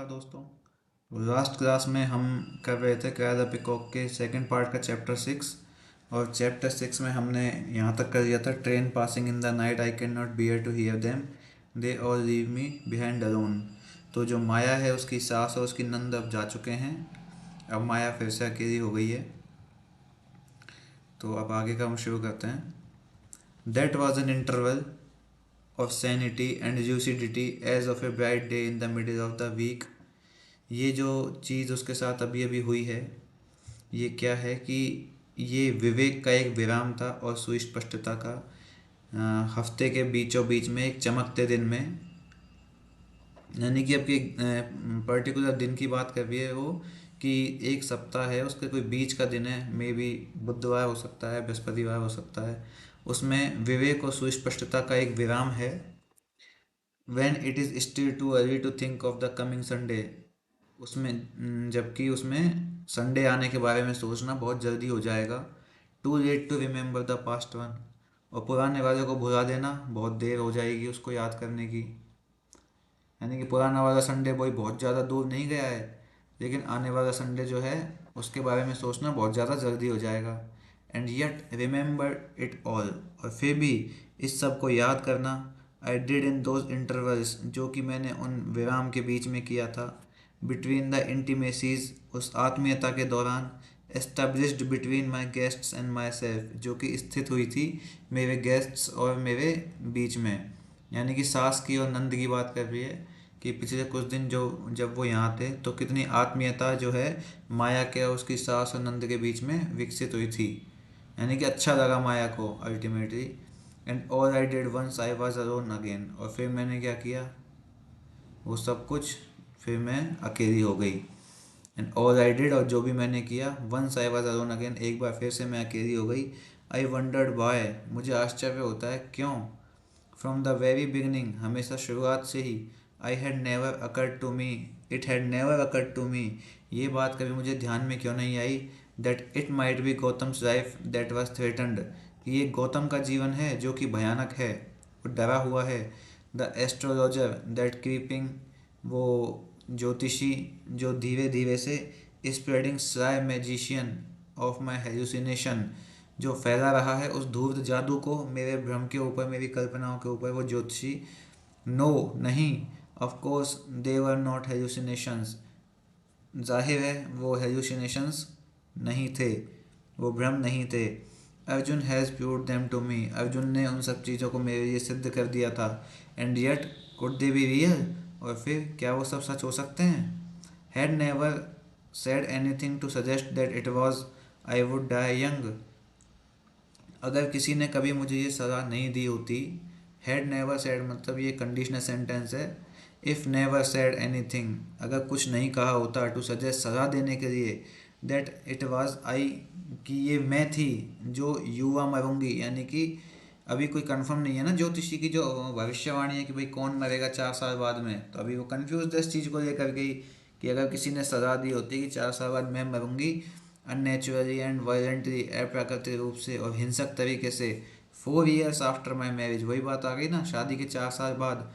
दोस्तों, last class में हम कर रहे थे क्राय द पिकॉक के सेकंड पार्ट का चैप्टर 6। और चैप्टर 6 में हमने यहाँ तक कर दिया था, train passing in the night I can not bear to hear them, they all leave me behind alone. तो जो माया है उसकी सास और उसकी नंद अब जा चुके हैं। अब माया फिर से अकेली हो गई है। तो अब आगे का हम शुरू करते हैं। That was an interval of sanity and lucidity as of a bright day in the middle of the week। ये जो चीज़ उसके साथ अभी अभी हुई है, ये क्या है कि ये विवेक का एक विराम था और सुस्पष्टता का। हफ्ते के बीचों बीच में एक चमकते दिन में, यानी कि आपकी पर्टिकुलर दिन की बात कर रही है वो, कि एक सप्ताह है उसके कोई बीच का दिन है, मे बी बुधवार हो सकता है, बृहस्पतिवार हो सकता है। उसमें विवेक और सुस्पष्टता का एक विराम है। when it is still too early to think of the coming Sunday। उसमें जबकि उसमें संडे आने के बारे में सोचना बहुत जल्दी हो जाएगा। Too late to remember the past one. और पुराने वाले को भुला देना, बहुत देर हो जाएगी उसको याद करने की। यानी कि पुराना वाला संडे वही बहुत ज़्यादा दूर नहीं गया है, लेकिन आने वाला संडे जो है उसके बारे में सोचना बहुत ज़्यादा जल्दी हो जाएगा। And yet remember it all. और फिर भी इस सब को याद करना। I did in those intervals, जो कि मैंने उन विराम के बीच में किया था। बिटवीन द इंटीमेसीज, उस आत्मीयता के दौरान। Established between my guests and my self, जो कि स्थित हुई थी मेरे गेस्ट्स और मेरे बीच में। यानी कि सास की और नंद की बात कर रही है कि पिछले कुछ दिन जो जब वो यहाँ थे तो कितनी आत्मीयता जो है माया के और उसकी सास और नंद के बीच में विकसित हुई थी। यानी कि अच्छा लगा माया को ultimately. And all I did once I was alone again. और फिर मैंने क्या किया, वो सब कुछ, फिर मैं अकेली हो गई। एंड ऑल आई डिड, और जो भी मैंने किया, once I was alone again, एक बार फिर से मैं अकेली हो गई। आई वंडर्ड वाई, मुझे आश्चर्य होता है क्यों। फ्रॉम द वेरी बिगनिंग, हमेशा शुरुआत से ही। I had never occurred to me, it had never occurred to me, ये बात कभी मुझे ध्यान में क्यों नहीं आई। That it might be Gautam's life that was threatened, कि ये गौतम का जीवन है जो कि भयानक है, वो डरा हुआ है। द एस्ट्रोलॉजर दैट क्रीपिंग, वो ज्योतिषी जो धीरे धीरे से, spreading sly magician of my hallucination, जो फैला रहा है उस धूर्त जादू को मेरे भ्रम के ऊपर, मेरी कल्पनाओं के ऊपर, वो ज्योतिषी। नो नहीं, of course they were not hallucinations, जाहिर है वो हेलुसिनेशंस नहीं थे, वो भ्रम नहीं थे। Arjun has proved them to me, Arjun ने उन सब चीज़ों को मेरे लिए सिद्ध कर दिया था। And yet could they be real, और फिर क्या वो सब सच हो सकते हैं। Had never said anything to suggest that it was I would die young। अगर किसी ने कभी मुझे ये सलाह नहीं दी होती, हैड नेवर सेड मतलब ये कंडीशनल सेंटेंस है। इफ़ नेवर सेड एनीथिंग, अगर कुछ नहीं कहा होता, टू सजेस्ट सलाह देने के लिए, दैट इट वाज आई, कि ये मैं थी जो युवा मरूंगी। यानी कि अभी कोई कंफर्म नहीं है ना ज्योतिषी की जो भविष्यवाणी है कि भाई कौन मरेगा 4 साल बाद में, तो अभी वो कंफ्यूज इस चीज़ को लेकर गई कि अगर किसी ने सलाह दी होती कि 4 साल बाद मैं मरूंगी अननेचुरली एंड वायलेंटली, अप्राकृतिक रूप से और हिंसक तरीके से, 4 years आफ्टर माई मैरिज, वही बात आ गई ना, शादी के 4 साल बाद।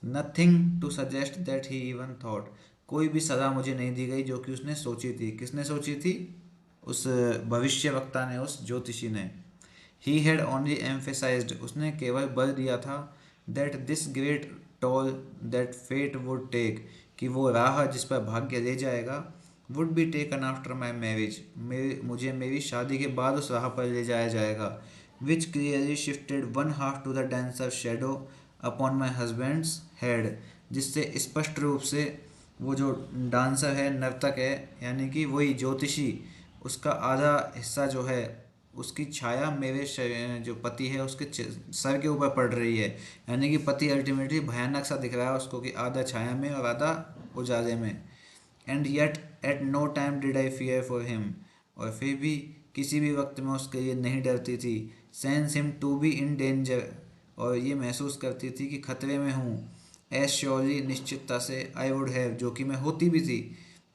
Nothing to suggest that he even thought, कोई भी सलाह मुझे नहीं दी गई जो कि उसने सोची थी। किसने सोची थी, उस भविष्य वक्ता ने, उस ज्योतिषी ने। ही हैड ओनली एम्फेसाइज्ड, उसने केवल बल दिया था, that this great toll that fate would take, कि वो राह जिस पर भाग्य ले जाएगा, would be taken after my marriage, मुझे मेरी शादी के बाद उस राह पर ले जाया जाएगा। Which clearly shifted one half to the dancer shadow upon my husband's head, जिससे स्पष्ट रूप से वो जो डांसर है, नर्तक है, यानी कि वही ज्योतिषी, उसका आधा हिस्सा जो है, उसकी छाया मेरे जो पति है उसके सर के ऊपर पड़ रही है। यानी कि पति अल्टीमेटली भयानक सा दिख रहा है उसको, कि आधा छाया में और आधा उजाले में। And yet at no time did I fear for him, और फिर भी किसी भी वक्त में उसके लिए नहीं डरती थी। Sense him to be in danger, और ये महसूस करती थी कि खतरे में हूँ। एज श्योरली, निश्चितता से, आई वुड हैव, जो कि मैं होती भी थी।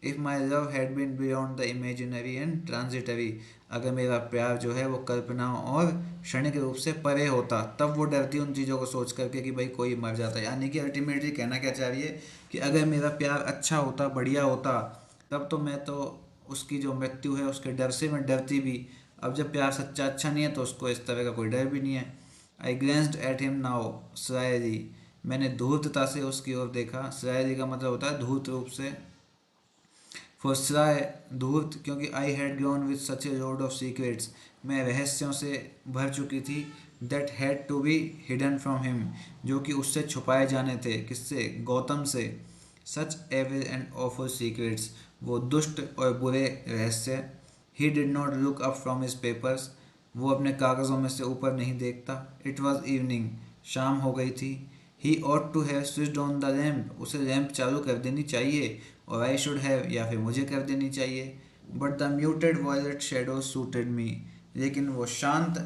If my love had been beyond the imaginary and transitory, अगर मेरा प्यार जो है वो कल्पनाओं और क्षणिक रूप से परे होता, तब वो डरती उन चीज़ों को सोच करके कि भाई कोई मर जाता है। यानी कि अल्टीमेटली कहना क्या चाह रही है कि अगर मेरा प्यार अच्छा होता, बढ़िया होता, तब तो मैं तो उसकी जो मृत्यु है उसके डर से मैं डरती भी। अब जब प्यार सच्चा अच्छा नहीं है तो उसको इस तरह का कोई डर भी नहीं है। आई ग्लेंस्ड एट हिम नाउ सरायरी, मैंने धूर्तता से उसकी ओर देखा। सरायरी का मतलब होता है धूर्त रूप से। फुसराए धूर्त, क्योंकि I had grown with such a load of secrets, मैं रहस्यों से भर चुकी थी। That had to be hidden from him, जो कि उससे छुपाए जाने थे। किससे? गौतम से। Such evil and awful secrets, वो दुष्ट और बुरे रहस्य। He did not look up from his papers, वो अपने कागज़ों में से ऊपर नहीं देखता। इट वॉज इवनिंग, शाम हो गई थी। He ought to have switched on the lamp, उसे लैम्प चालू कर देनी चाहिए। और आई शुड हैव, या फिर मुझे कर देनी चाहिए। But the muted violet shadow suited me, लेकिन वो शांत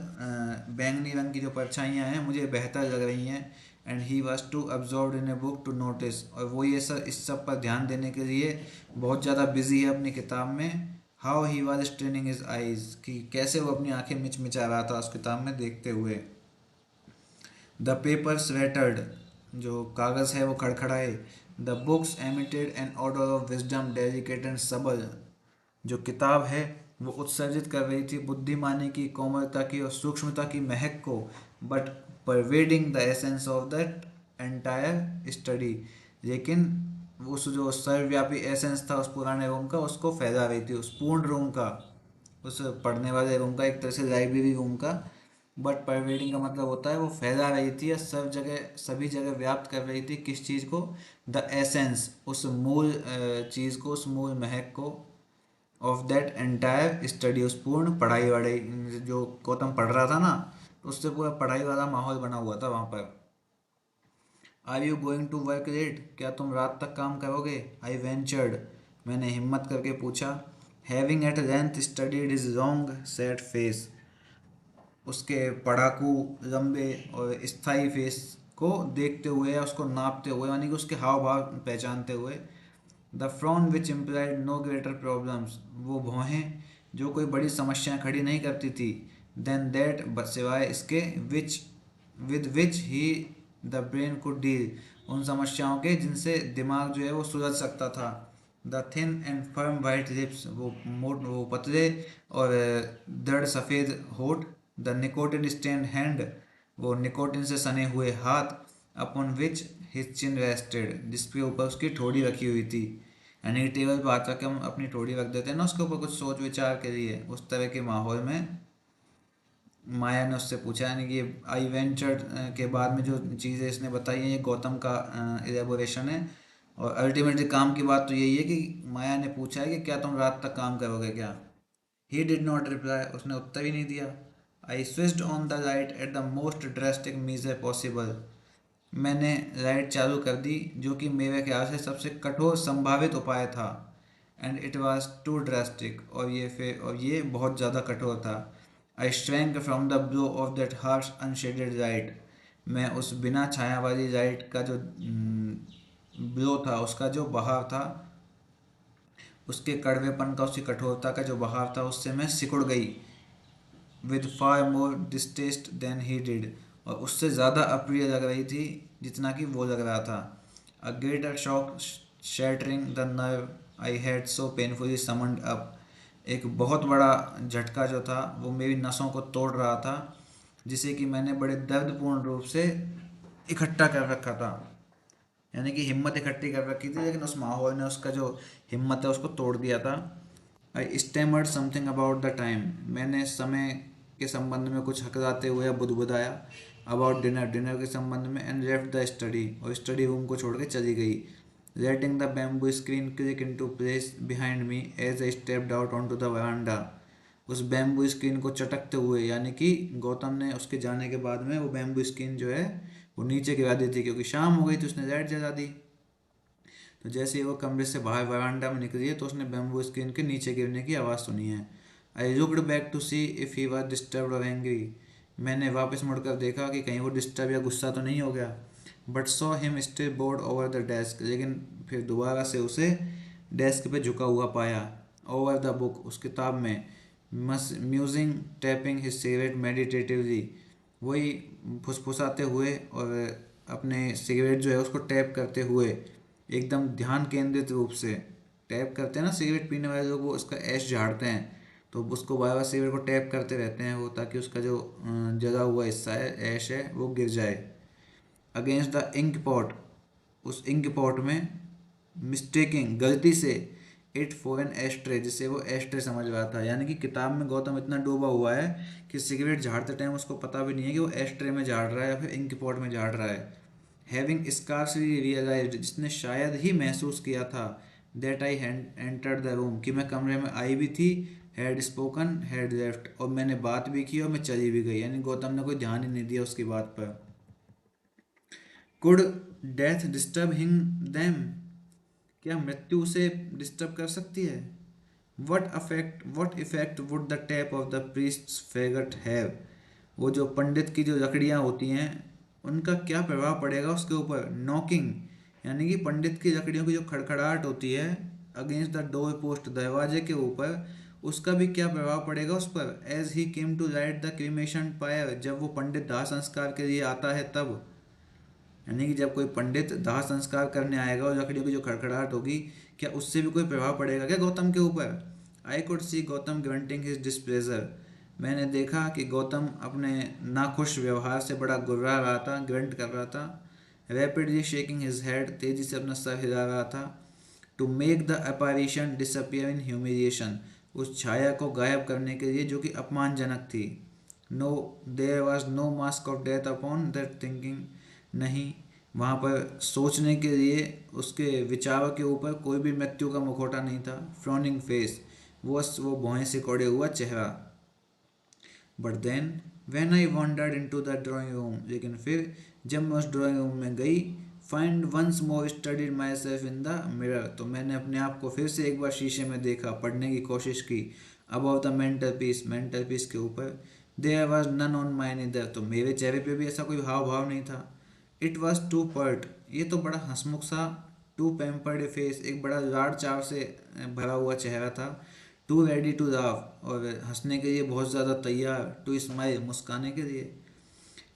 बैंगनी रंग की जो परछाइयाँ हैं मुझे बेहतर लग रही हैं। And he was too absorbed in a book to notice, और वो ये सब इस सब पर ध्यान देने के लिए बहुत ज़्यादा बिजी है अपनी किताब में। How he was straining his eyes, कि कैसे वो अपनी आंखें मिचमिचा रहा था उस किताब में देखते हुए। द पेपर स्वेटर्ड, जो कागज़ है वो खड़खड़ाए। The books emitted an odour of wisdom delicate and subtle, जो किताब है वो उत्सर्जित कर रही थी बुद्धिमानी की, कोमलता की और सूक्ष्मता की महक को। But pervading the essence of that entire study, लेकिन उस जो सर्वव्यापी एसेंस था उस पुराने रूम का, उसको फैला रही थी, उस पूर्ण रूम का, उस पढ़ने वाले रूम का, एक तरह से लाइब्रेरी रूम का। बट परवेडिंग का मतलब होता है वो फैला रही थी या सब जगह सभी जगह व्याप्त कर रही थी। किस चीज़ को? द एसेंस, उस मूल चीज़ को, उस मूल महक को। ऑफ दैट एंटायर स्टडी, उस पूर्ण पढ़ाई वढ़ाई, जो गौतम पढ़ रहा था ना, तो उससे पूरा पढ़ाई वाला माहौल बना हुआ था वहाँ पर। Are you going to work late, क्या तुम रात तक काम करोगे? आई वेंचर्ड, मैंने हिम्मत करके पूछा। Having at length studied his long sad face, उसके पढ़ाकू लंबे और स्थायी फेस को देखते हुए या उसको नापते हुए, यानी कि उसके हाव भाव पहचानते हुए। The frown which implied no greater problems, वो भौहें जो कोई बड़ी समस्याएं खड़ी नहीं करती थी। देन दैट, सिवाय इसके, which with which he the brain could deal, उन समस्याओं के जिनसे दिमाग जो है वो सुलझ सकता था। The thin and firm white lips, वो पतले और दृढ़ सफ़ेद होठ। द निकोटिन स्टेन्ड हैंड, वो निकोटिन से सने हुए हाथ। Upon which his chin rested, जिसके ऊपर उसकी ठोड़ी रखी हुई थी। यानी टेबल पर हाथ रख के हम अपनी ठोड़ी रख देते हैं ना उसके ऊपर कुछ सोच विचार के लिए, उस तरह के माहौल में माया ने उससे पूछा। यानी कि आई वेंचर्ड के बाद में जो चीज़ें इसने बताई हैं ये गौतम का एलेबोरेशन है। और अल्टीमेटली काम की बात तो यही है कि माया ने पूछा है कि क्या तुम रात तक काम करोगे क्या? ही डिड नॉट रिप्लाई, उसने उत्तर ही नहीं दिया। I switched on the light at the most drastic measure possible, मैंने लाइट चालू कर दी जो कि मेरे ख्याल से सबसे कठोर संभावित उपाय था। And it was too drastic, और ये बहुत ज़्यादा कठोर था। I shrank from the blow of that harsh unshaded light, मैं उस बिना छाया वाली लाइट का जो ब्लो था, उसका जो बहाव था, उसके कड़वेपन का, उसकी कठोरता का जो बहाव था, उससे मैं सिकुड़ गई। With far more distaste than he did, और उससे ज़्यादा अप्रिय लग रही थी जितना कि वो लग रहा था। A greater shock shattering the nerve I had so painfully summoned up, एक बहुत बड़ा झटका जो था वो मेरी नसों को तोड़ रहा था, जिसे कि मैंने बड़े दर्दपूर्ण रूप से इकट्ठा कर रखा था। यानी कि हिम्मत इकट्ठी कर रखी थी, लेकिन उस माहौल ने उसका जो हिम्मत है उसको तोड़ दिया था। आई स्टेमर्ड समथिंग अबाउट द टाइम, मैंने समय के संबंध में कुछ हकलाते हुए या बुदबुदाया। अबाउट डिनर, डिनर के संबंध में। एंड लेफ्ट द स्टडी, और स्टडी रूम को छोड़ के चली गई। Letting the bamboo screen click into place behind me as I stepped out onto the veranda, उस बैम्बू स्क्रीन को चटकते हुए, यानी कि गौतम ने उसके जाने के बाद में वो बैम्बू स्क्रीन जो है वो नीचे गिरा दी थी, क्योंकि शाम हो गई थी, उसने लाइट जला दी। तो जैसे ही वो कमरे से बाहर वरांडा में निकली है तो उसने बैम्बू स्क्रीन के नीचे गिरने की आवाज़ सुनी है। I looked back to see if he was disturb और एंग्री, मैंने वापस मुड़कर देखा कि कहीं वो डिस्टर्ब या गुस्सा तो नहीं हो गया। But saw him stay board over the desk, लेकिन फिर दोबारा से उसे डेस्क पे झुका हुआ पाया। ओवर द बुक, उस किताब में। Musing tapping his cigarette meditatively, वही फुसफुसाते हुए और अपने सिगरेट जो है उसको टैप करते हुए। एकदम ध्यान केंद्रित रूप से। टैप करते हैं ना सिगरेट पीने वाले लोग, वो उसका ऐश झाड़ते हैं, तो उसको बार बार सिगरेट को टैप करते रहते हैं वो, ताकि उसका जो जला हुआ हिस्सा है, ऐश है, वो गिर जाए। अगेंस्ट द इंक पॉट, उस इंक पॉट में मिस्टेकिंग, गलती से, इट फॉर एन एस्ट्रे, जिसे वो एस्ट्रे समझ रहा था। यानी कि किताब में गौतम इतना डूबा हुआ है कि सिगरेट झाड़ते टाइम उसको पता भी नहीं है कि वो एस्ट्रे में झाड़ रहा है या फिर इंक पॉट में झाड़ रहा है। हैविंग स्कार्सली रियलाइज्ड, जिसने शायद ही महसूस किया था, that I entered the room, कि मैं कमरे में आई भी थी, हैड स्पोकन हैड लेफ्ट, और मैंने बात भी की और मैं चली भी गई। यानी गौतम ने कोई ध्यान ही नहीं दिया उसकी बात पर। Could death disturb him them, क्या मृत्यु उसे डिस्टर्ब कर सकती है? What effect would the tap of the priest's faggot have, वो जो पंडित की जो लकड़ियाँ होती हैं उनका क्या प्रभाव पड़ेगा उसके ऊपर? नॉकिंग, यानी कि पंडित की लकड़ियों की जो खड़खड़ाहट होती है अगेंस्ट द डोर पोस्ट, दरवाजे के ऊपर, उसका भी क्या प्रभाव पड़ेगा उस पर? As he came to light the cremation fire, जब वो पंडित दाह संस्कार के लिए आता है तब। यानी कि जब कोई पंडित दाह संस्कार करने आएगा और लकड़ियों की जो खड़खड़ाहट होगी, क्या उससे भी कोई प्रभाव पड़ेगा क्या गौतम के ऊपर? I could see Gautam grunting his displeasure, मैंने देखा कि गौतम अपने नाखुश व्यवहार से बड़ा गुर्रा रहा था, ग्रंट कर रहा था। रैपिडली शेकिंग हिज हेड, तेजी से अपना सर हिला रहा था। To make the apparition disappear in humiliation, उस छाया को गायब करने के लिए जो कि अपमानजनक थी। No, there was no mask of death upon that thinking, नहीं, वहाँ पर सोचने के लिए उसके विचारों के ऊपर कोई भी मृत्यु का मुखौटा नहीं था। फ्रॉनिंग फेस, वो भौहें सिकोड़े हुआ चेहरा। But then when I wandered into the drawing room, लेकिन फिर जब मैं उस ड्राइंग रूम में गई, find once more studied myself in the mirror, तो मैंने अपने आप को फिर से एक बार शीशे में देखा, पढ़ने की कोशिश की। अबाउट द मेंटल पीस के ऊपर। There was none on mine इधर, तो मेरे चेहरे पे भी ऐसा कोई हाव भाव नहीं था। इट वॉज टू पर्ट, ये तो बड़ा हंसमुख सा, टू पेम्पर्ड फेस, एक बड़ा लाड़ चाव से भरा हुआ चेहरा था। टू रेडी टू लाफ, और हंसने के लिए बहुत ज़्यादा तैयार। टू स्माइल, मुस्काने के लिए।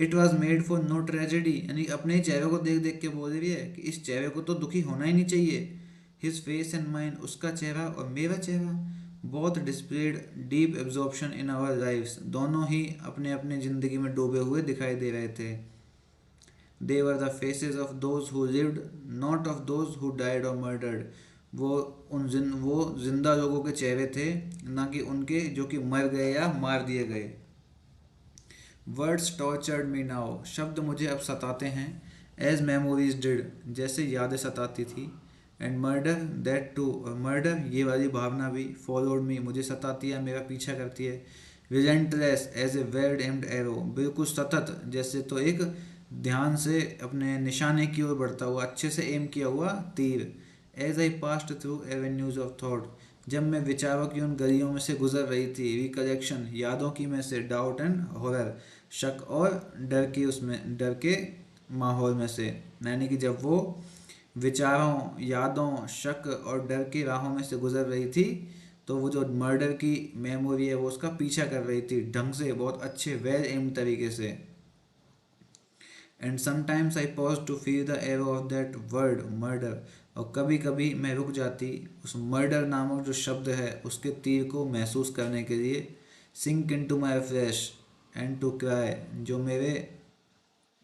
It was made for no tragedy, यानी अपने ही चेहरे को देख देख के बोल रही है कि इस चेहरे को तो दुखी होना ही नहीं चाहिए। हिज फेस एंड माइंड, उसका चेहरा और मेरा चेहरा, बहुत displayed deep absorption in our lifes, दोनों ही अपने अपने ज़िंदगी में डूबे हुए दिखाई दे रहे थे। They were the faces of those who lived, not of those who died or murdered, वो वो जिंदा लोगों के चेहरे थे, ना कि उनके जो कि मर गए या मार दिए गए। वर्ड्स टॉर्चर्ड मी नाउ, शब्द मुझे अब सताते हैं। एज मेमोरीज डिड, जैसे यादें सताती थी। एंड मर्डर दैट टू, और मर्डर, ये वाली भावना भी, फॉलोड मी, मुझे सताती है, मेरा पीछा करती है। Relentless as a well aimed arrow, बिल्कुल सतत, जैसे तो एक ध्यान से अपने निशाने की ओर बढ़ता हुआ, अच्छे से एम किया हुआ तीर। As I past through avenues of thought, जब मैं विचारों की उन गलियों में से गुजर रही थी। रिकलेक्शन, यादों की में से। डाउट एंड हॉरर, शक और डर की, उसमें डर के माहौल में से। यानी कि जब वो विचारों, यादों, शक और डर की राहों में से गुजर रही थी, तो वो जो मर्डर की मेमोरी है वो उसका पीछा कर रही थी, ढंग से, बहुत अच्छे वेल एम तरीके से। And sometimes I pause to feel the arrow of that word murder, और कभी कभी मैं रुक जाती उस मर्डर नामक जो शब्द है उसके तीर को महसूस करने के लिए। Sink into my flash and to cry, जो मेरे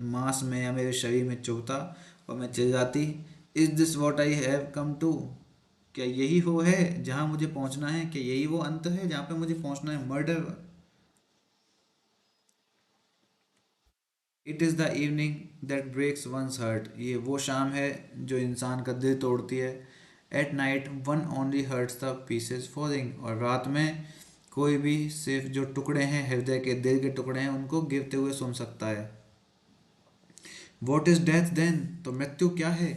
मांस में या मेरे शरीर में चुभता, और मैं चिल्लाती, is this what I have come to, क्या यही वो है जहाँ मुझे पहुँचना है? क्या यही वो अंत है जहाँ पे मुझे पहुँचना है? Murder. It is the evening that breaks one's heart, ये वो शाम है जो इंसान का दिल तोड़ती है। At night one only hertz the pieces falling, और रात में कोई भी सिर्फ जो टुकड़े हैं, हृदय के, दिल के टुकड़े हैं, उनको गिरते हुए सुन सकता है। वॉट इज डेथ देन, तो मृत्यु क्या है?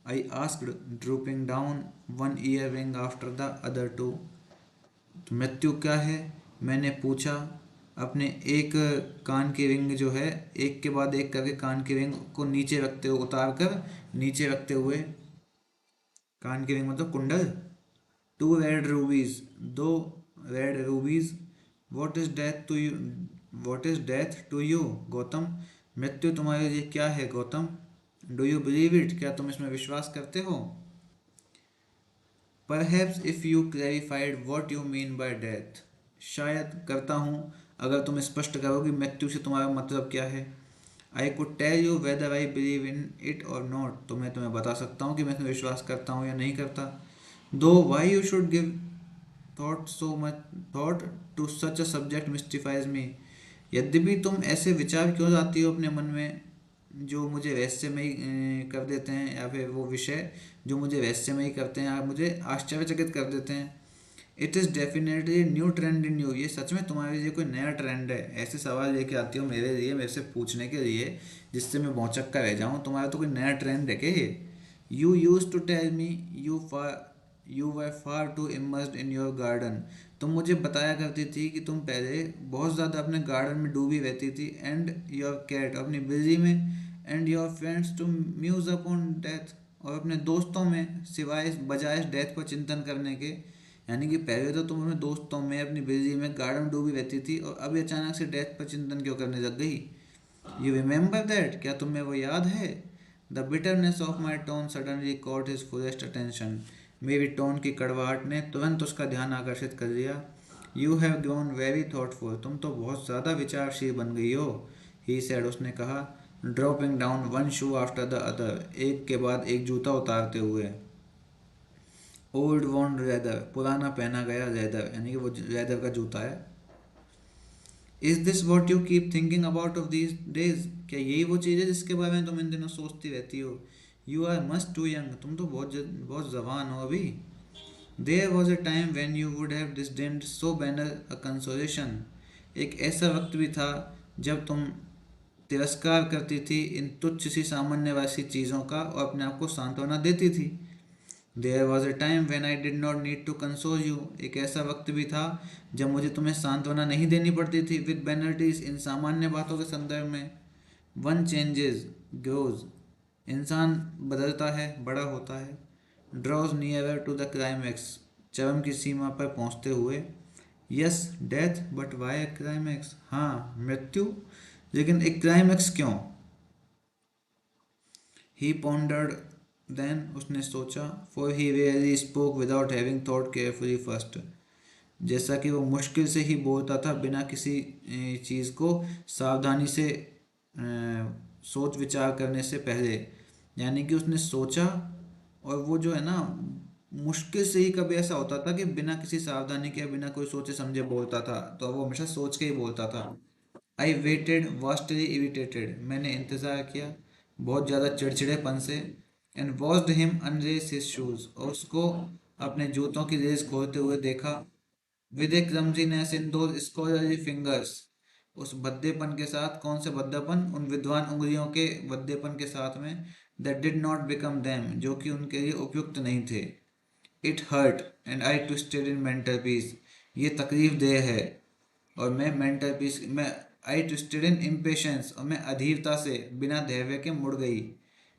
I asked, drooping down one earring after the other two, तो मृत्यु क्या है, मैंने पूछा, अपने एक कान की रिंग जो है, एक के बाद एक करके कान की रिंग को नीचे रखते हुए, उतार कर नीचे रखते हुए, कान की रिंग मतलब कुंडल। टू रेड रूबीज, दो red rubies. What is death to you, what is death to you Gautam, मृत्यु तुम्हारे लिए क्या है Gautam? Do you believe it, क्या तुम इसमें विश्वास करते हो? Perhaps if you clarified what you mean by death, शायद करता हूँ अगर तुम स्पष्ट करो कि मृत्यु से तुम्हारा मतलब क्या है। I could tell you whether I believe in it और नॉट, तो मैं तुम्हें बता सकता हूँ कि मैं इसमें विश्वास करता हूँ या नहीं करता। Though why you should give thought so much thought to such a subject mystifies me, यद्यपि तुम ऐसे विचार क्यों लाती हो अपने मन में जो मुझे रहस्यमयी कर देते हैं, या फिर वो विषय जो मुझे रहस्यमयी करते हैं या मुझे आश्चर्यचकित कर देते हैं। It is definitely new trend in you, ये सच में तुम्हारे लिए कोई नया ट्रेंड है। ऐसे सवाल लेके आती हो मेरे लिए, मेरे से पूछने के लिए जिससे मैं भौचक्का का रह जाऊँ। तुम्हारा तो कोई नया ट्रेंड है क्या ये? You use to tell me you were far too immersed in your garden, तुम मुझे बताया करती थी कि तुम पहले बहुत ज़्यादा अपने गार्डन में डूबी रहती थी, एंड योर कैट, अपनी बिल्ली में, and your friends to muse upon death, और अपने दोस्तों में सिवाय बजाय डेथ पर चिंतन करने के। यानी कि पहले तो तुम अपने दोस्तों में, अपनी बिल्ली में, गार्डन में डूबी रहती थी, और अभी अचानक से डेथ पर चिंतन क्यों करने लग गई? यू रिमेंबर दैट, क्या तुम्हें वो याद है? The bitterness of my tone suddenly caught his fullest attention, मेरी टोन की कड़वाहट ने तुरंत उसका ध्यान आकर्षित कर लिया। You have grown very thoughtful, तुम तो बहुत ज़्यादा विचारशील बन गई हो, ही सेड, उसने कहा, dropping down one shoe after the other, एक के बाद एक जूता उतारते हुए। ओल्ड वॉन लेदर, पुराना पहना गया लेदर, यानी कि वो लेदर का जूता है। Is this what you keep thinking about of these days, क्या यही वो चीज़ है जिसके बारे में तुम इन दिनों सोचती रहती हो? You are must too young, तुम तो बहुत जवान हो अभी। There was a time when you would have disdained so banal a consolation, एक ऐसा वक्त भी था जब तुम तिरस्कार करती थी इन तुच्छ सी सामान्यवासी चीज़ों का और अपने आप को सांत्वना देती थी। There was a time when I did not need to console you, एक ऐसा वक्त भी था जब मुझे तुम्हें सांत्वना नहीं देनी पड़ती थी विद पेनल्टीज, इन सामान्य बातों के संदर्भ में। वन चेंजेस ग्रोज, इंसान बदलता है, बड़ा होता है। Draws nearer to the climax, चरम की सीमा पर पहुंचते हुए। Yes death, but why climax, हाँ मृत्यु, लेकिन एक क्लाइमैक्स क्यों? ही पॉन्डर्ड देन, उसने सोचा, for he really spoke without having thought carefully first, जैसा कि वो मुश्किल से ही बोलता था बिना किसी चीज़ को सावधानी से सोच विचार करने से पहले। यानी कि उसने सोचा, और वो जो है ना, मुश्किल से ही कभी ऐसा होता था कि बिना किसी सावधानी के, बिना कोई सोचे समझे बोलता था, तो वो हमेशा सोच के ही बोलता था। आई वेटेड वास्टली इरिटेटेड, मैंने इंतज़ार किया बहुत ज़्यादा चिड़चिड़ेपन से। And watched him unless his shoes, और उसको अपने जूतों की लेस खोलते हुए देखा। With A clumsiness in those scholarly fingers, उस भद्देपन के साथ, कौन से भद्दापन, उन विद्वान उंगलियों के भद्देपन के साथ में, that did not become them, जो कि उनके लिए उपयुक्त नहीं थे। It hurt and I twisted in mental peace, ये तकलीफ देह है और मैं मेंटल पीस में, आई ट्विस्टेड इन इम्पेशंस, और मैं अधीरता से बिना धैर्य के मुड़ गई।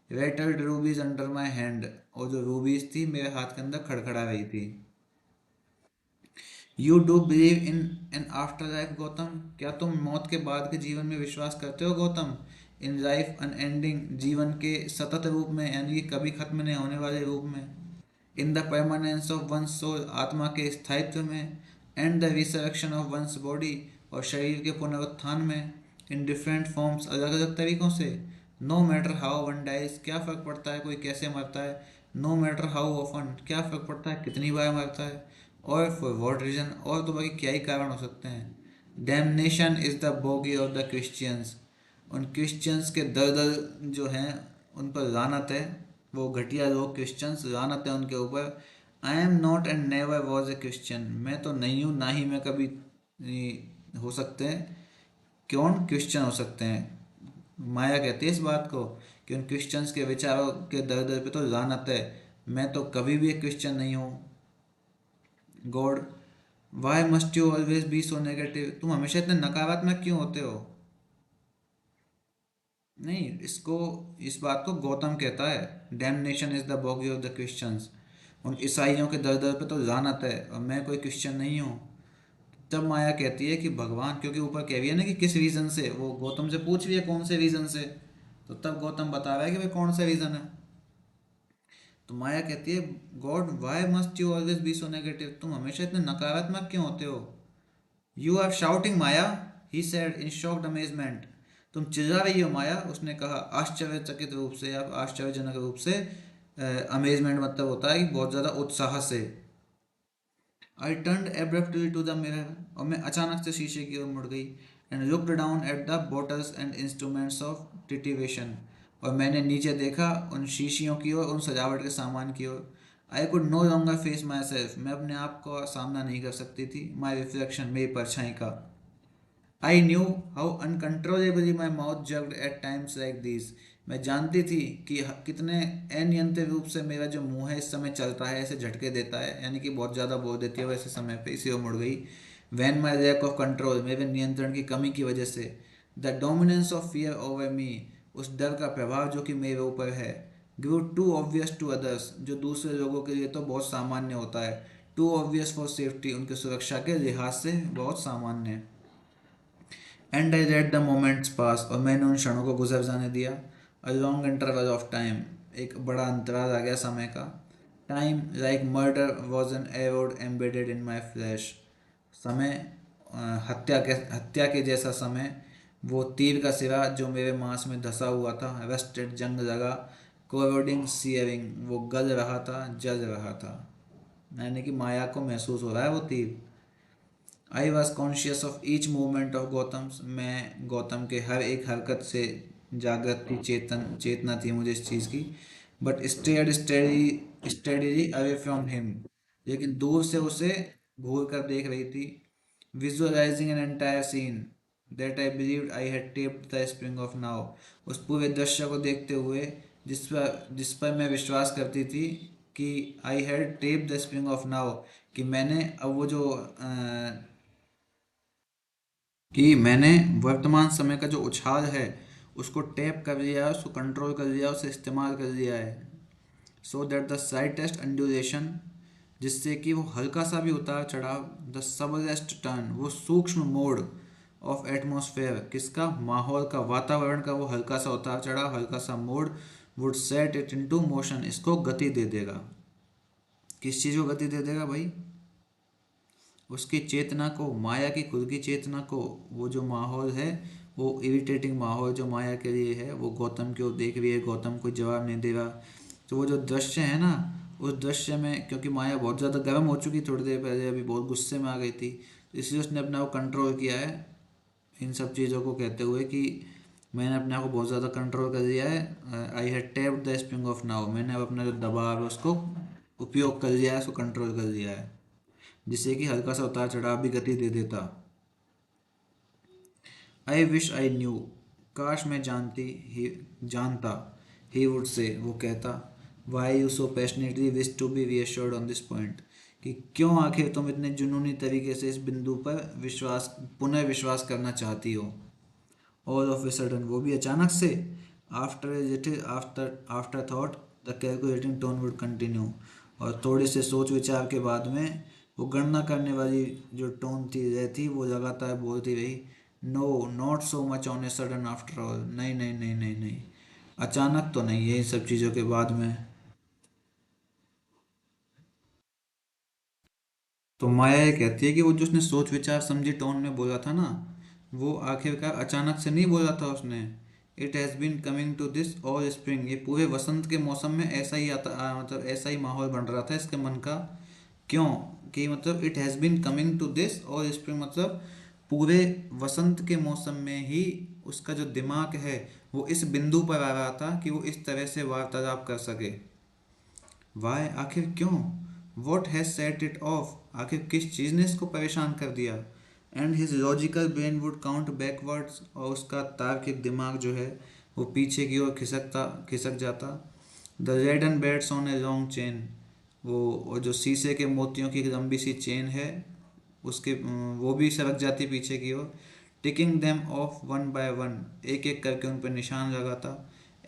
रेटल्ड रूबीज अंडर माई हैंड, और जो रूबीज थी मेरे हाथ के अंदर खड़खड़ा रही थी। You do believe in an after life Gautam, क्या तुम मौत के बाद के जीवन में विश्वास करते हो गौतम? इन लाइफ अनएंडिंग, जीवन के सतत रूप में, यानी कि कभी खत्म नहीं होने वाले रूप में। In the permanence of one soul, आत्मा के स्थायित्व में। And the resurrection of one's body, और शरीर के पुनरुत्थान में। इन डिफरेंट फॉर्म्स, अलग अलग तरीकों से। No matter how one dies, क्या फ़र्क पड़ता है कोई कैसे मरता है। नो मैटर हाउ ऑफन, क्या फ़र्क पड़ता है कितनी बार मरता है। और फॉर वॉट रीजन, और तो बाकी क्या ही कारण हो सकते हैं। Damnation is the bogie of the Christians, उन क्रिश्चियंस के दर दर जो हैं उन पर लानत है। वो घटिया लोग क्रिश्चियंस, लानत है उनके ऊपर। I am not and never was a Christian, मैं तो नहीं हूँ, ना ही मैं कभी हो सकते हैं। कौन क्रिश्चियन हो सकते हैं? माया कहती है इस बात को कि उन क्रिश्चियंस के विचारों के दर दर पे तो लानत है, मैं तो कभी भी एक क्रिश्चियन नहीं हूँ। God, why must you always be so negative, तुम हमेशा इतने नकारात्मक क्यों होते हो? नहीं, इसको, इस बात को गौतम कहता है, damnation is the boggy of the Christians, उन ईसाइयों के दर दर पे तो लानत है और मैं कोई क्रिश्चियन नहीं हूँ। तब माया कहती है कि भगवान, क्योंकि ऊपर कह रही है ना कि किस रीज़न से, वो गौतम से पूछ रही है कौन से रीज़न से, तो तब गौतम बता रहा है कि भाई कौन सा रीज़न है। तो माया कहती है, God why must you always be so negative, तुम हमेशा इतने नकारात्मक क्यों होते हो। You are shouting Maya, he said in shocked amazement, तुम चिल्ला रही हो माया, उसने कहा आश्चर्यचकित रूप से या आश्चर्यजनक रूप से। अमेजमेंट मतलब होता है कि बहुत ज़्यादा उत्साह से। I turn abruptly to the mirror, और मैं अचानक से शीशे की ओर मुड़ गई। And looked down at the bottles and instruments of titivation, और मैंने नीचे देखा उन शीशियों की ओर, उन सजावट के सामान की ओर। I could no longer face myself, मैं अपने आप का सामना नहीं कर सकती थी, माई रिफ्लेक्शन, मेरी परछाई का। I knew how uncontrollably my mouth jagged at times like these, मैं जानती थी कि कितने अनियंत्रित रूप से मेरा जो मुंह है इस समय चलता है, ऐसे झटके देता है, यानी कि बहुत ज़्यादा बोल देती है वैसे समय पे, इसी ओर मुड़ गई। When my lack of control, मेरे नियंत्रण की कमी की वजह से। The dominance of fear over me, उस डर का प्रभाव जो कि मेरे ऊपर है। Grew too obvious to others, जो दूसरे लोगों के लिए तो बहुत सामान्य होता है। टू ऑब्वियस फॉर सेफ्टी, उनकी सुरक्षा के लिहाज से बहुत सामान्य है। And I let the moments pass, और मैंने उन क्षणों को गुजर जाने दिया। A long interval of time, एक बड़ा अंतराल आ गया समय का। Time like murder was an arrow embedded in my flesh, समय हत्या के जैसा समय, वो तीर का सिरा जो मेरे मांस में धंसा हुआ था। रेस्टेड, जंग लगा। कोरोडिंग सियरिंग, वो गल रहा था, जल रहा था, यानी कि माया को महसूस हो रहा है वो तीर। I was conscious of each movement of Gautam's, मैं गौतम के हर एक हरकत से जागृत थी, चेतना थी मुझे इस चीज़ की। But stared steadily away from him, लेकिन दूर से उसे घूर कर देख रही थी। Visualising an entire seen that I believed I had taped the spring of now, उस पूरे दृश्य को देखते हुए जिस पर मैं विश्वास करती थी कि I had tape the spring of now, कि मैंने अब वो जो कि मैंने वर्तमान समय का जो उछाल है उसको टैप कर लिया है, उसको कंट्रोल कर लिया, उसे इस्तेमाल कर लिया है। So that the slightest undulation, जिससे कि वो हल्का सा भी उतार चढ़ाव, द सबलेस्ट टर्न, वो सूक्ष्म मोड़ ऑफ एटमॉस्फेयर, किसका, माहौल का, वातावरण का, वो हल्का सा उतार चढ़ाव, हल्का सा मोड़, would set it into motion, इसको गति दे देगा। किस चीज़ को गति दे देगा भाई, उसकी चेतना को, माया की खुद की चेतना को। वो जो माहौल है, वो इरिटेटिंग माहौल जो माया के लिए है, वो गौतम की ओर देख रही है, गौतम कोई जवाब नहीं दे रहा। तो वो जो दृश्य है ना, उस दृश्य में, क्योंकि माया बहुत ज़्यादा गर्म हो चुकी थोड़ी देर पहले, अभी बहुत गुस्से में आ गई थी, तो इसलिए उसने अपने आप को कंट्रोल किया है इन सब चीज़ों को कहते हुए कि मैंने अपने आप को बहुत ज़्यादा कंट्रोल कर लिया है। I had tapped the spring of now, मैंने अब अपना जो दबाव है उसको उपयोग कर लिया है, उसको कंट्रोल कर लिया है, जिससे कि हल्का सा उतार चढ़ाव भी गति दे देता। आई विश आई न्यू, काश मैं जानता, ही वुड से, वो कहता। Why you so passionately wish to be reassured on this point, कि क्यों आखिर तुम इतने जुनूनी तरीके से इस बिंदु पर पुनर्विश्वास करना चाहती हो। ऑल ऑफ ए सडन, वो भी अचानक से। After a little after thought the calculating tone would continue, और थोड़े से सोच विचार के बाद में वो गणना करने वाली जो टोन थी, रहती, वो लगातार बोलती रही। No not so much on a sudden after all, नहीं नहीं नहीं नहीं नहीं, अचानक तो नहीं है इन सब चीज़ों के बाद में। तो माया ये कहती है कि वो जो उसने सोच विचार समझी टोन में बोला था ना, वो आखिरकार अचानक से नहीं बोला था उसने। It has been coming to this all spring, ये पूरे वसंत के मौसम में ऐसा ही मतलब ऐसा ही माहौल बन रहा था इसके मन का। क्यों, कि मतलब it has been coming to this all spring, मतलब पूरे वसंत के मौसम में ही उसका जो दिमाग है वो इस बिंदु पर आ रहा था कि वो इस तरह से वार्तालाप कर सके। वाई, आखिर क्यों। What has set it of, आखिर किस चीज़ ने इसको परेशान कर दिया। And his logical brain would count backwards, और उसका तार्किक दिमाग जो है वो पीछे की ओर खिसक जाता। The red and beds on a long chain, वो जो शीशे के मोतियों की एक लंबी सी चेन है, उसके वो भी सरक जाती पीछे की ओर। Ticking them off one by one, एक एक करके उन पर निशान लगाता।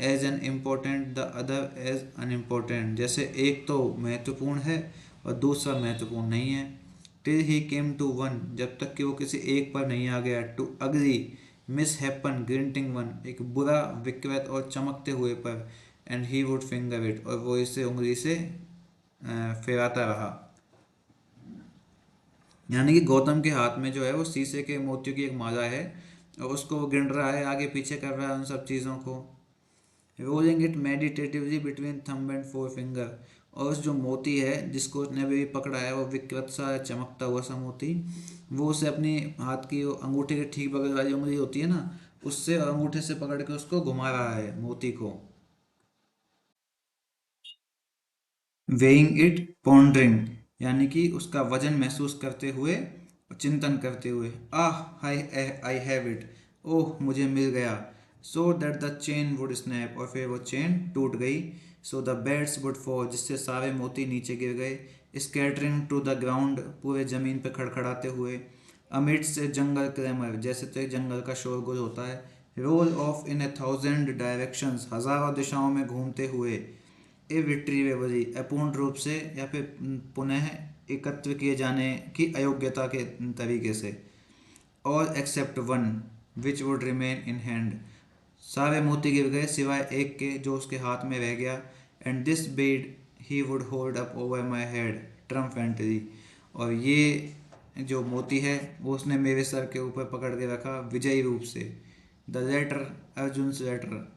As an important the other as unimportant, जैसे एक तो महत्वपूर्ण है और दूसरा महत्वपूर्ण नहीं है। Till he came to one, जब तक कि वो किसी एक पर नहीं आ गया। To agree misshapen grinning one, एक बुरा विकृत और चमकते हुए पर, and he would finger it, और वो इसे उंगली से फिराता रहा। यानी कि गौतम के हाथ में जो है वो शीशे के मोतियों की एक माला है, और उसको वो गिन रहा है, आगे पीछे कर रहा है उन सब चीज़ों को, rolling it meditatively between thumb and forefinger. और उस जो मोती है जिसको उसने अभी पकड़ा है, वो विकृत सा चमकता हुआ सा मोती, वो उसे अपनी हाथ की वो अंगूठे के ठीक बगल वाली उंगली होती है ना, उससे और अंगूठे से पकड़ के उसको घुमा रहा है मोती को। वेइंग इट पॉन्डरिंग, यानी कि उसका वजन महसूस करते हुए, चिंतन करते हुए, आह आई आई हैव इट, ओह मुझे मिल गया। So that the chain would snap, और फिर वो चेन टूट गई। So the beds would fall, जिससे सारे मोती नीचे गिर गए। स्कैटरिंग टू द ग्राउंड, पूरे जमीन पे खड़खड़ाते हुए। अमिड से जंगल क्लेमर, जैसे तो एक जंगल का शोरगुल होता है। Roll off in a thousand directions, हजारों दिशाओं में घूमते हुए। इरिट्रीवेबली, अपूर्ण रूप से, या फिर पुनः एकत्र किए जाने की अयोग्यता के तरीके से। और except one which would remain in hand, सारे मोती गिर गए सिवाय एक के जो उसके हाथ में रह गया। And this bead he would hold up over my head triumphantly, और ये जो मोती है वो उसने मेरे सर के ऊपर पकड़ के रखा विजयी रूप से। द लेटर, अर्जुन लेटर,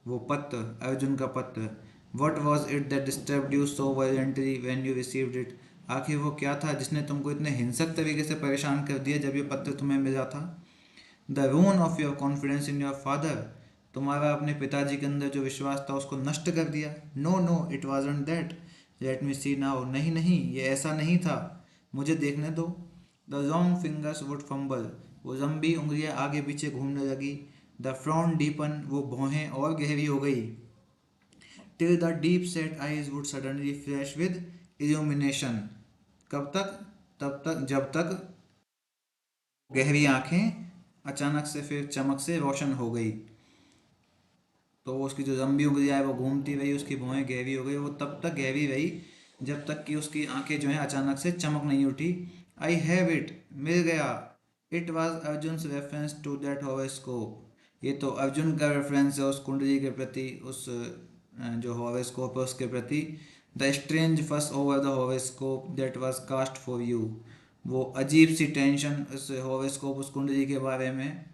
वो पत्र, अर्जुन का पत्र। What was it that disturbed you so violently when you received it, आखिर वो क्या था जिसने तुमको इतने हिंसक तरीके से परेशान कर दिया जब ये पत्र तुम्हें मिला था। The ruin of your confidence in your father, तुम्हारा अपने पिताजी के अंदर जो विश्वास था उसको नष्ट कर दिया। No no it wasn't that, let me see now, नहीं नहीं ये ऐसा नहीं था, मुझे देखने दो। The long fingers would fumble, वो लंबी उंगलियां आगे पीछे घूमने लगी। द फ्रॉन डीपन, वो भौहें और गहरी हो गई। Till the deep set eyes would suddenly flash with illumination, कब तक, तब तक जब तक गहरी आंखें अचानक से फिर चमक से रोशन हो गई। तो उसकी जो लंबी उंगलियां है वो घूमती रही, उसकी भौहें गहरी हो गई, वो तब तक गहरी रही जब तक कि उसकी आंखें जो हैं अचानक से चमक नहीं उठी। आई हैव इट, मिल गया। It was Arjun reference to that horoscope, ये तो अर्जुन का रेफरेंस है उस कुंडली के प्रति, उस जो हॉरोस्कोप है उसके प्रति। The strange fuss over the horoscope that was cast for you, वो अजीब सी टेंशन उस हॉरोस्कोप, उस कुंडली के बारे में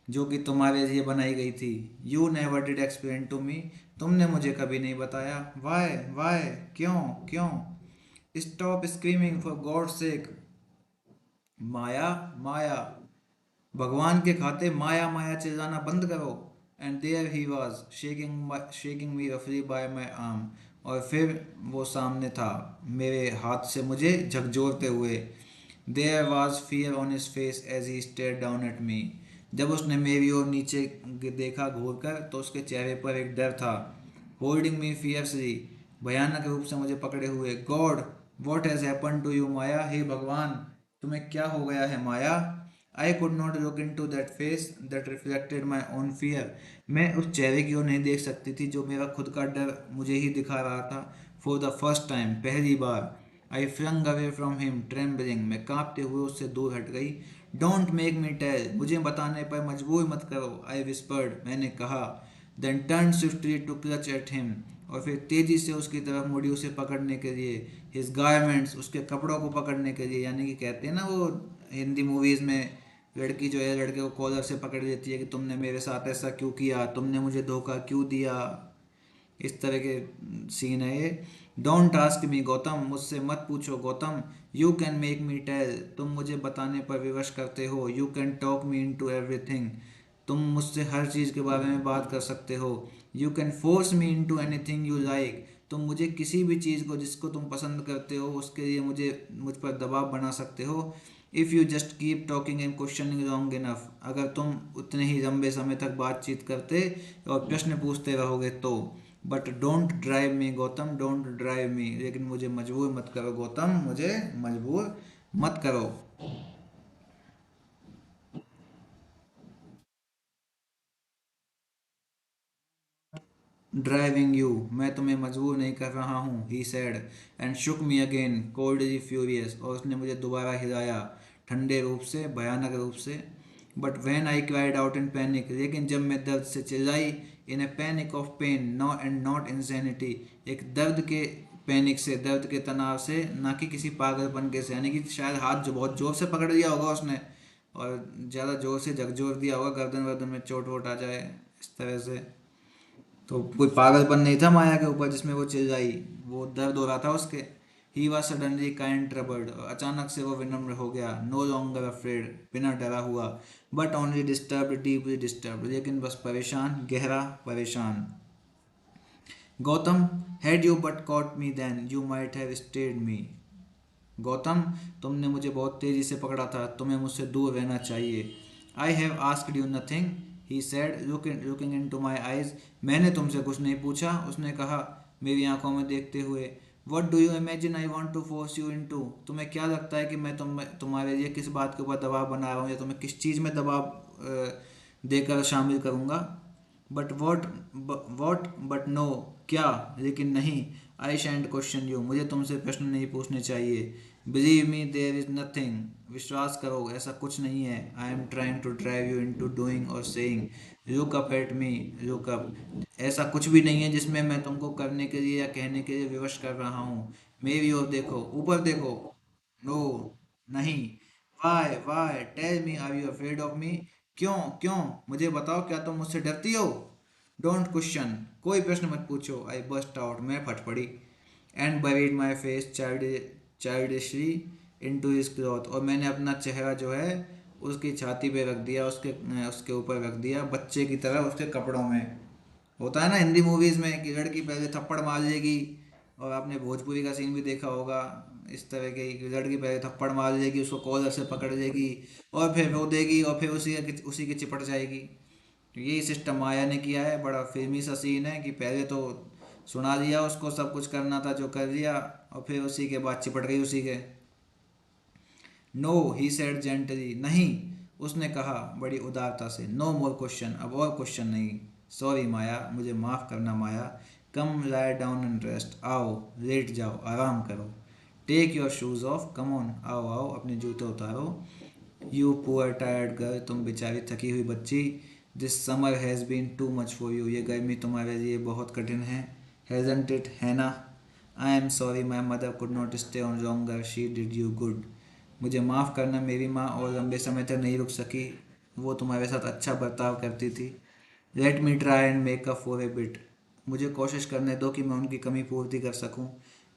जो कि तुम्हारे लिए बनाई गई थी। You never did explain to me, तुमने मुझे कभी नहीं बताया। वाई वाई, क्यों क्यों। Stop screaming for God sake, Maya Maya, भगवान के खाते माया माया चिल्लाना बंद करो। And there he was shaking me रफली बाय माई आर्म, और फिर वो सामने था मेरे हाथ से मुझे झकझोरते हुए। There was fear on his face as he stare down at me, जब उसने मेरी ओर नीचे देखा घूर कर तो उसके चेहरे पर एक डर था। होल्डिंग मी फियर्सली, भयानक रूप से मुझे पकड़े हुए। God what has happen to you Maya, हे भगवान तुम्हें क्या हो गया है Maya. I could not look into that face that reflected my own fear, मैं उस चेहरे की ओर नहीं देख सकती थी जो मेरा खुद का डर मुझे ही दिखा रहा था। फॉर द फर्स्ट टाइम, पहली बार। I flung away from him trembling, मैं कांपते हुए उससे दूर हट गई। डोंट मेक मी टेल, मुझे बताने पर मजबूर मत करो। आई विस्पर्ड, मैंने कहा। Then turn swiftly to clutch at him, और फिर तेजी से उसकी तरफ मुड़ी उसे पकड़ने के लिए। हिज गारमेंट्स, उसके कपड़ों को पकड़ने के लिए, यानी कि कहते हैं ना वो हिंदी मूवीज़ में लड़की जो है लड़के को कॉलर से पकड़ लेती है कि तुमने मेरे साथ ऐसा क्यों किया, तुमने मुझे धोखा क्यों दिया, इस तरह के सीन है ये। डोंट आस्क मी गौतम, मुझसे मत पूछो Gautam. You can make me tell, तुम मुझे बताने पर विवश करते हो। You can talk me into everything, तुम मुझसे हर चीज़ के बारे में बात कर सकते हो। You can force me into anything you like, तुम मुझे किसी भी चीज़ को जिसको तुम पसंद करते हो उसके लिए मुझ पर दबाव बना सकते हो। If you just keep talking and questioning long enough, अगर तुम उतने ही लंबे समय तक बातचीत करते और प्रश्न पूछते रहोगे तो। But don't drive me Gautam, don't drive me, लेकिन मुझे मजबूर मत करो गौतम, मुझे मजबूर मत करो। ड्राइविंग यू, मैं तुम्हें मजबूर नहीं कर रहा हूँ, he said, and shook me again coldly furious, और उसने मुझे दोबारा हिलाया ठंडे रूप से, भयानक रूप से। But when I cried out in panic, लेकिन जब मैं दर्द से चिल्लाई, in a panic of pain no and not insanity, एक दर्द के पैनिक से, दर्द के तनाव से, ना कि किसी पागलपन के से, यानी कि शायद हाथ जो बहुत जोर से पकड़ लिया होगा उसने और ज़्यादा जोर से झकझोर दिया होगा, गर्दन वर्दन में चोट वोट आ जाए इस तरह से। तो कोई पागलपन नहीं था माया के ऊपर जिसमें वो चिल्लाई, वो दर्द हो रहा था उसके। He was suddenly kind troubled, अचानक से वो विनम्र हो गया। नो लॉन्गर अफ्रेड, बिना डरा हुआ। But only disturb, deeply disturb, लेकिन बस परेशान, गहरा परेशान। Gautam, had you but caught me then you might have stayed me. Gautam, तुमने मुझे बहुत तेजी से पकड़ा था, तुम्हें मुझसे दूर रहना चाहिए। I have asked you nothing, he said looking into my eyes, मैंने तुमसे कुछ नहीं पूछा, उसने कहा मेरी आंखों में देखते हुए। What do you imagine I want to force you into, तुम्हें क्या लगता है कि मैं तुम्हारे लिए किस बात के ऊपर दबाव बना रहा हूँ, या तुम्हें किस चीज़ में दबाव देकर शामिल करूँगा। बट वॉट बट नो, क्या, लेकिन नहीं। आई शैंट क्वेश्चन यू, मुझे तुमसे प्रश्न नहीं पूछने चाहिए। Believe me there is nothing, विश्वास करो ऐसा कुछ नहीं है। I am trying to drive you into doing or saying, look up at me, look up, ऐसा कुछ भी नहीं है जिसमें मैं तुमको करने के लिए या कहने के लिए विवश कर रहा हूँ। मेरी ओर देखो, ऊपर देखो। नो, नहीं। Why why tell me, are you afraid of me, क्यों, क्यों, मुझे बताओ, क्या तुम मुझसे डरती हो। डोंट क्वेश्चन, कोई प्रश्न मत पूछो। आई बस्ट आउट, मैं फट पड़ी। And buried my face childishly into his cloth, और मैंने अपना चेहरा जो है उसकी छाती पे रख दिया, उसके उसके ऊपर रख दिया, बच्चे की तरह उसके कपड़ों में। होता है ना हिंदी मूवीज में कि लड़की पहले थप्पड़ मार लेगी, और आपने भोजपुरी का सीन भी देखा होगा इस तरह के कि लड़की पहले थप्पड़ मार लेगी, उसको कॉलर से पकड़ लेगी और फिर रो देगी और फिर उसी के चिपट जाएगी। तो यही सिस्टम माया ने किया है, बड़ा फिल्मी सा सीन है कि पहले तो सुना दिया उसको, सब कुछ करना था जो कर लिया, और फिर उसी के बाद चिपट गई उसी के। नो, ही सेड जेंटली, नहीं, उसने कहा बड़ी उदारता से। नो मोर क्वेश्चन, अब और क्वेश्चन नहीं। सॉरी माया, मुझे माफ़ करना Maya. Come lie down and rest, आओ लेट जाओ, आराम करो। Take your shoes off, come on, आओ आओ अपने जूते उतारो। यू पुअर टायर्ड गर्ल, तुम बेचारी थकी हुई बच्ची। This summer has been too much for you, ये गर्मी तुम्हारे लिए बहुत कठिन है। हैजंट इट, है ना। I am sorry my mother could not stay on longer, she did you good. मुझे माफ़ करना, मेरी माँ और लंबे समय तक नहीं रुक सकी, वो तुम्हारे साथ अच्छा बर्ताव करती थी। Let me try and make up for a bit, मुझे कोशिश करने दो कि मैं उनकी कमी पूर्ति कर सकूं।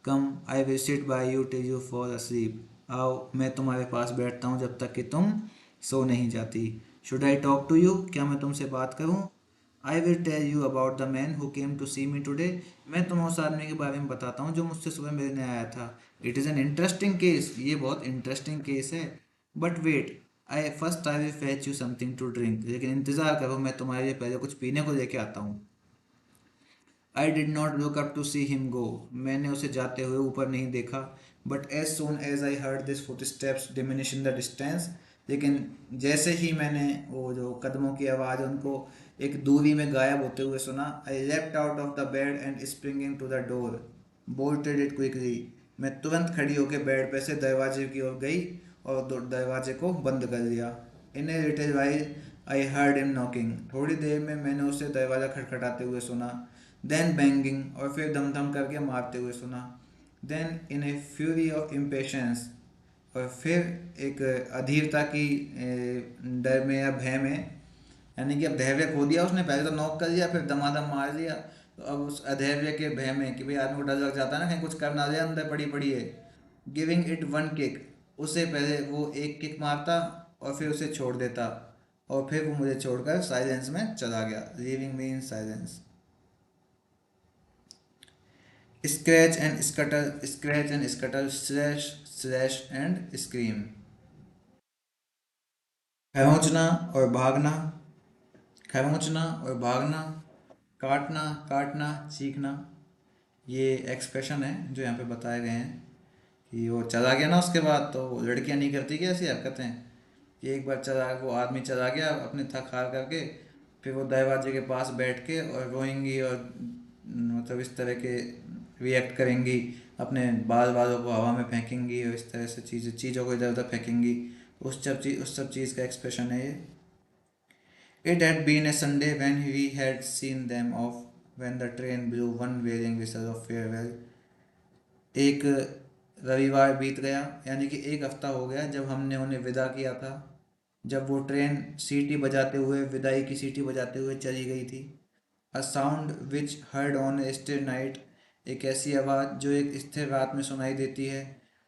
Come, I will sit by you till you fall asleep, आओ मैं तुम्हारे पास बैठता हूँ जब तक कि तुम सो नहीं जाती। Should I talk to you, क्या मैं तुमसे बात करूँ। I will tell you about the man who came to see me today, मैं तुम्हें उस आदमी के बारे में बताता हूँ जो मुझसे सुबह मिलने आया था। It is an interesting case, ये बहुत इंटरेस्टिंग केस है। But wait, I will fetch you something to drink, लेकिन इंतज़ार करो, मैं तुम्हारे लिए पहले कुछ पीने को लेके आता हूँ। I did not look up to see him go, मैंने उसे जाते हुए ऊपर नहीं देखा। But as soon as I heard this footsteps diminish in the distance, लेकिन जैसे ही मैंने वो जो कदमों की आवाज़ उनको एक दूरी में गायब होते हुए सुना, I left out of the bed and springing to the door bolted it quickly, मैं तुरंत खड़ी होकर बेड पे से दरवाजे की ओर गई और दरवाजे को बंद कर दिया। In a little while I heard him knocking, थोड़ी देर में मैंने उसे दरवाज़ा खटखटाते हुए सुना। देन बैंगिंग, और फिर दम दम करके मारते हुए सुना। Then in a fury of impatience, और फिर एक अधीरता की डर में या भय में, यानी कि अब धैर्य खो दिया उसने, पहले तो नॉक कर लिया फिर दमादम मार लिया, तो अब उस अधैर्य के भय में कि भाई आदमी को डर लग जाता है ना कहीं कुछ कर ना दे, अंदर पड़ी पड़ी है। गिविंग इट वन किक, उसे पहले वो एक किक मारता और फिर उसे छोड़ देता, और फिर वो मुझे छोड़कर साइलेंस में चला गया, leaving me in silence. Scratch and scuttle, slash slash and scream. खरोंचना और भागना, खरोंचना और भागना, काटना काटना चीखना, ये एक्सप्रेशन है जो यहाँ पे बताए गए हैं। कि वो चला गया ना उसके बाद, तो लड़कियां नहीं करती क्या ऐसी हरकतें, कि एक बार चला, वो आदमी चला गया अपने थक हार करके, फिर वो दरवाजे के पास बैठ के और रोएंगी और मतलब इस तरह के रिएक्ट करेंगी, अपने बाल बालों को हवा में फेंकेंगी और इस तरह से चीज़ों को इधर उधर फेंकेंगी। उस सब चीज़ का एक्सप्रेशन है ये। It had been a Sunday when we had seen them off, when the train blew one wailing whistle of farewell. एक रविवार बीत गया, यानी कि एक हफ्ता हो गया जब हमने उन्हें विदा किया था, जब वो ट्रेन सीटी बजाते हुए, विदाई की सीटी बजाते हुए चली गई थी। A sound which heard on A still night, एक ऐसी आवाज़ जो एक स्थिर रात में सुनाई देती है।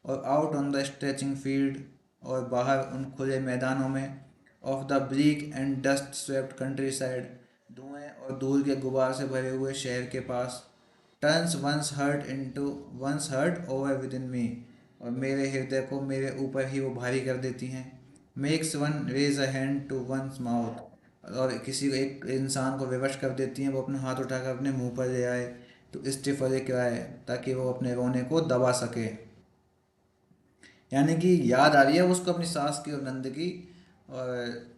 और out on the stretching field, और बाहर उन खुले मैदानों में, of the bleak and dust swept country side, धुएं और धूल के गुबार से भरे हुए शहर के पास। Turns once heart over within me, और मेरे हृदय को मेरे ऊपर ही वो भारी कर देती हैं। Makes one raise a hand to one's mouth, और किसी को, एक इंसान को विवश कर देती हैं, वो अपना हाथ उठाकर अपने मुंह पर ले आए, तो स्टिफर कराए, ताकि वो अपने रोने को दबा सके। यानी कि याद आ रही है उसको अपनी सास की और नंद की, और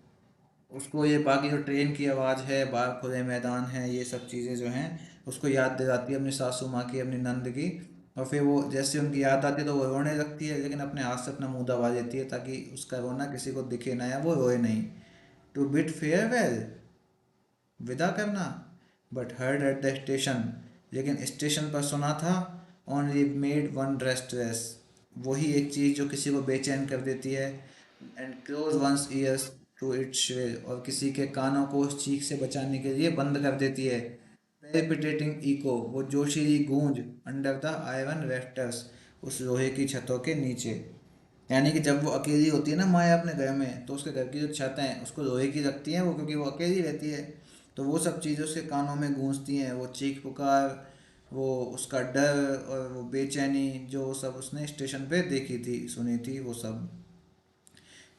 उसको ये बाकी जो ट्रेन की आवाज़ है, बाहर खुले मैदान है, ये सब चीज़ें जो हैं उसको याद दिलाती है अपनी सासू माँ की, अपनी नंद की। और फिर वो जैसे उनकी याद आती है तो वो रोने लगती है, लेकिन अपने हाथ से अपना मुंह दबा देती है ताकि उसका रोना किसी को दिखे ना या वो रोए नहीं। टू बिड फेयरवेल, विदा करना। But heard at the station, लेकिन स्टेशन पर सुना था। ओनली मेड वन रेस्टलेस, वही एक चीज़ जो किसी को बेचैन कर देती है। And close one's ears to its shrill, और किसी के कानों को उस चीख से बचाने के लिए बंद कर देती है। पेरिपिटेटिंग इको, वो जोशीली गूंज, अंडर द आयरन रेफ्टर्स, उस लोहे की छतों के नीचे। यानी कि जब वो अकेली होती है ना माया अपने घर में, तो उसके घर की जो छत है उसको लोहे की लगती हैं वो, क्योंकि वो अकेली रहती है। तो वो सब चीज़ें उसके कानों में गूंजती हैं, वो चीख पुकार, वो उसका डर और वो बेचैनी, जो सब उसने स्टेशन पे देखी थी, सुनी थी, वो सब।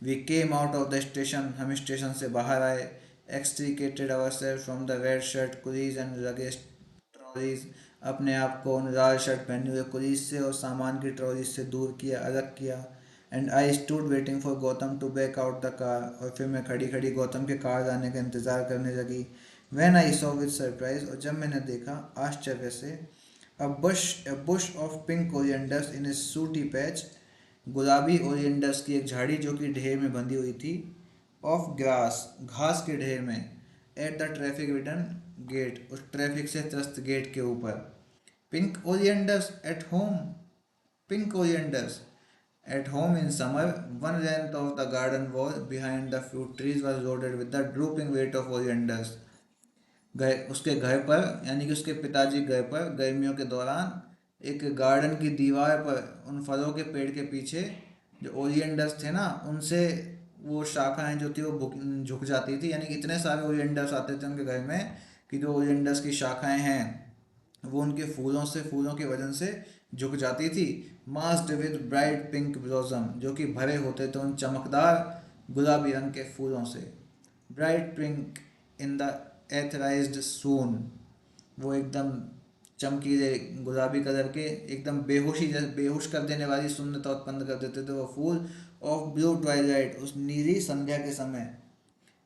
We came out of the station, हम स्टेशन से बाहर आए। Extricated our from the red shirt coolies and luggage trolleys, अपने आप को उन लाल शर्ट पहने हुए कुलीज से और सामान की ट्रॉलीज से दूर किया, अलग किया। And I stood waiting for Gautam to back out the car, और फिर मैं खड़ी खड़ी गौतम के कार जाने का इंतज़ार करने लगी। When I saw with surprise, और जब मैंने देखा आश्चर्य से, a bush of pink corianders in a सूटी पैच, गुलाबी ओरिएंडर्स की एक झाड़ी जो कि ढेर में बंधी हुई थी, ऑफ ग्रास, घास के ढेर में, at the traffic ridden gate, उस ट्रैफिक से त्रस्त गेट के ऊपर। Pink oleanders at home, pink oleanders at home in summer, one length of the garden wall behind the fruit trees was loaded with the drooping weight of ओरिएंडर्स। घर, उसके घर पर, यानी कि उसके पिताजी घर पर गर्मियों के दौरान एक गार्डन की दीवार पर उन फलों के पेड़ के पीछे जो ओलियंडर्स थे ना, उनसे वो शाखाएं जो थी वो झुक जाती थी। यानी कि इतने सारे ओलियंडर्स आते थे उनके घर में कि जो ओलियंडर्स की शाखाएं हैं वो उनके फूलों से, फूलों के वजन से झुक जाती थी। Massed with bright pink blossom, जो कि भरे होते थे उन चमकदार गुलाबी रंग के फूलों से। ब्राइट पिंक इन द एथराइज्ड सून, वो एकदम चमकीले गुलाबी कलर के, एकदम बेहोशी जैसे बेहोश कर देने वाली सुंदरता उत्पन्न कर देते थे वो फूल। ऑफ ब्लू ट्वाइलाइट, उस नीली संध्या के समय।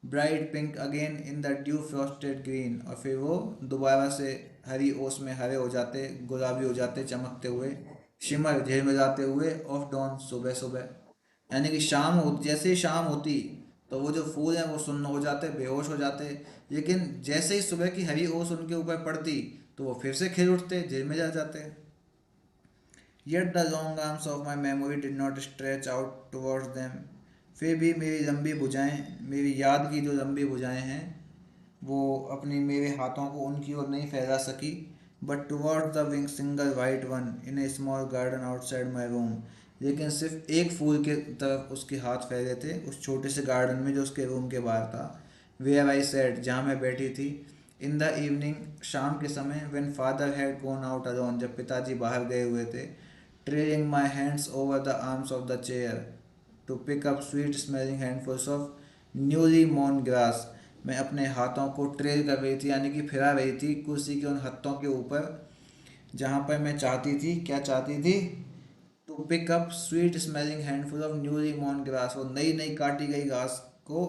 Bright pink again in the due frosted green, और फिर वो दोबारा से हरी ओस में हरे हो जाते, गुलाबी हो जाते, चमकते हुए, शिमर झिलमिलाते हुए, ऑफ डॉन, सुबह सुबह। यानी कि शाम हो, जैसे ही शाम होती तो वो जो फूल हैं वो सुन्न हो जाते, बेहोश हो जाते, लेकिन जैसे ही सुबह की हरी ओस उनके ऊपर पड़ती तो वो फिर से खिल उठते, झिलमिला जाते। Yet the long arms of my memory did not stretch out towards them. फिर भी मेरी लंबी भुजाएं, मेरी याद की जो लंबी भुजाएं हैं, वो अपनी मेरे हाथों को उनकी ओर नहीं फैला सकी। But towards the wing single white one in A small garden outside my room, लेकिन सिर्फ एक फूल के तरफ उसके हाथ फैले थे उस छोटे से गार्डन में जो उसके रूम के बाहर था। वेयर आई सेट, जहाँ मैं बैठी थी। इन द इवनिंग, शाम के समय, when father had gone out alone, जब पिताजी बाहर गए हुए थे। Trailing my hands over the arms of the chair to pick up sweet smelling handfuls of newly mown grass, मैं अपने हाथों को ट्रेल कर रही थी, यानी कि फिरा रही थी कुर्सी के उन हत्थों के ऊपर, जहाँ पर मैं चाहती थी, क्या चाहती थी, to pick up sweet smelling handful of newly mown grass, वो नई नई काटी गई घास को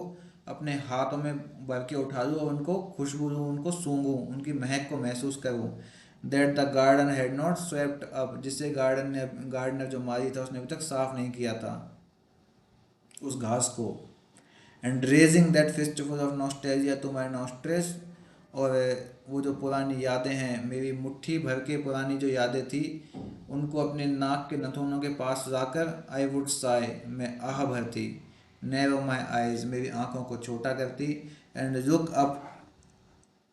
अपने हाथों में भर के उठा लूँ और उनको खुशबू लूँ, उनको सूंघूँ, उनकी महक को महसूस करूँ। That the garden had not swept up, जिससे गार्डनर जो माली था उसने अभी तक साफ नहीं किया था उस घास को। And raising that festival of nostalgia to my nostrils. और वो जो पुरानी यादें हैं, मेरी मुट्ठी भर के पुरानी जो यादें थी, उनको अपने नाक के नथुनों के पास लाकर आई वुड साई, मैं आह भरती। नैरो माई आइज, मेरी आंखों को छोटा करती। And look up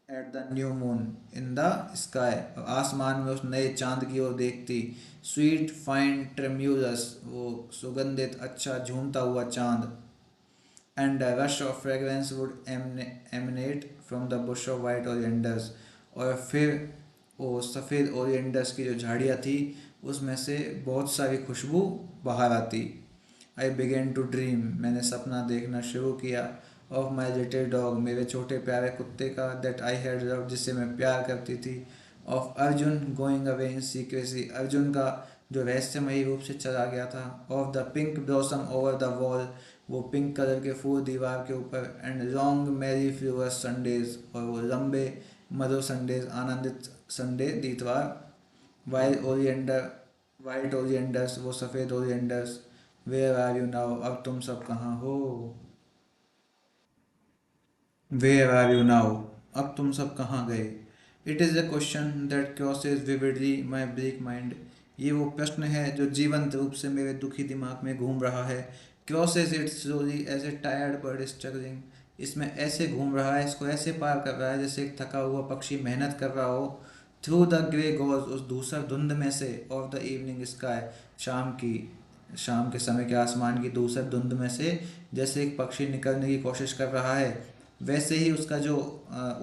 at the new moon in the sky, और आसमान में उस नए चांद की ओर देखती। स्वीट फाइन ट्रेम्यूलस, वो सुगंधित अच्छा झूमता हुआ चांद। And a rush of fragrance would emanate from the bush of white oleanders। और फिर वो सफ़ेद ओलिएंडर्स की जो झाड़ियाँ थी, उसमें से बहुत सारी खुशबू बाहर आती। आई बिगेन टू ड्रीम, मैंने सपना देखना शुरू किया। ऑफ माई लिटिल डॉग, मेरे छोटे प्यारे कुत्ते का। दैट आई हैड लव, जिससे मैं प्यार करती थी। Of Arjun going away in secrecy, Arjun का जो रहस्यमयी रूप से चला गया था। Of the pink blossom over the wall, वो पिंक कलर के फूल दीवार के ऊपर। एंड लॉन्ग मैरी फ्यूअस संडेज, और वो लंबे मधुर संडेज, आनंदित संडे इतवार। वाइल ओरिएंडर, वाइट ओरिएंडर्स, वो सफ़ेद ओरिएंडर्स। वेयर आर यू नाउ, अब तुम सब कहाँ हो। वेयर आर यू नाउ, अब तुम सब कहाँ गए। It is a question that crosses vividly my break mind, ये वो प्रश्न है जो जीवंत रूप से मेरे दुखी दिमाग में घूम रहा है। Crosses it slowly as a tired bird struggling, इसमें ऐसे घूम रहा है, इसको ऐसे पार कर रहा है जैसे एक थका हुआ पक्षी मेहनत कर रहा हो। थ्रू द ग्रे गॉज, उस धूसर धुंध में से। ऑफ द इवनिंग स्काई, शाम की, शाम के समय के आसमान की धूसर धुंध में से, जैसे एक पक्षी निकलने की कोशिश कर रहा है, वैसे ही उसका जो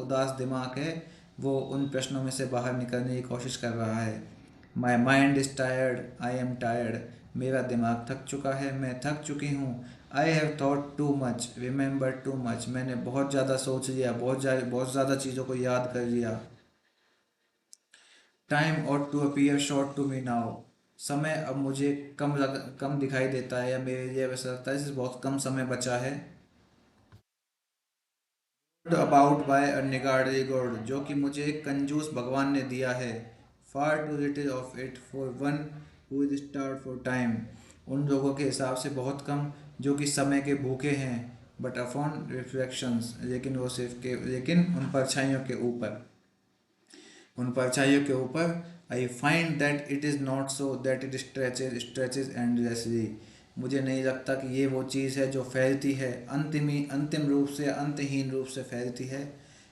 उदास दिमाग है, वो उन प्रश्नों में से बाहर निकलने की कोशिश कर रहा है। My mind is tired, I am tired, मेरा दिमाग थक चुका है, मैं थक चुकी हूँ। I have thought too much, remember too much, मैंने बहुत ज़्यादा सोच लिया, बहुत ज़्यादा चीज़ों को याद कर लिया। Time ought to appear short to me now, समय अब मुझे कम दिखाई देता है, या मेरे लिए वैसा लगता है जैसे बहुत कम समय बचा है। About by a niggardly god, जो कि मुझे एक कंजूस भगवान ने दिया है। Far too little of it for one who is starved for time, उन लोगों के हिसाब से बहुत कम जो कि समय के भूखे हैं। बट अपॉन रिफ्लेक्शंस, लेकिन उन परछाइयों के ऊपर, उन परछाइयों के ऊपर। I find that it is not so, that it stretches endlessly, मुझे नहीं लगता कि ये वो चीज़ है जो फैलती है अंतिम रूप से, अंतहीन रूप से फैलती है।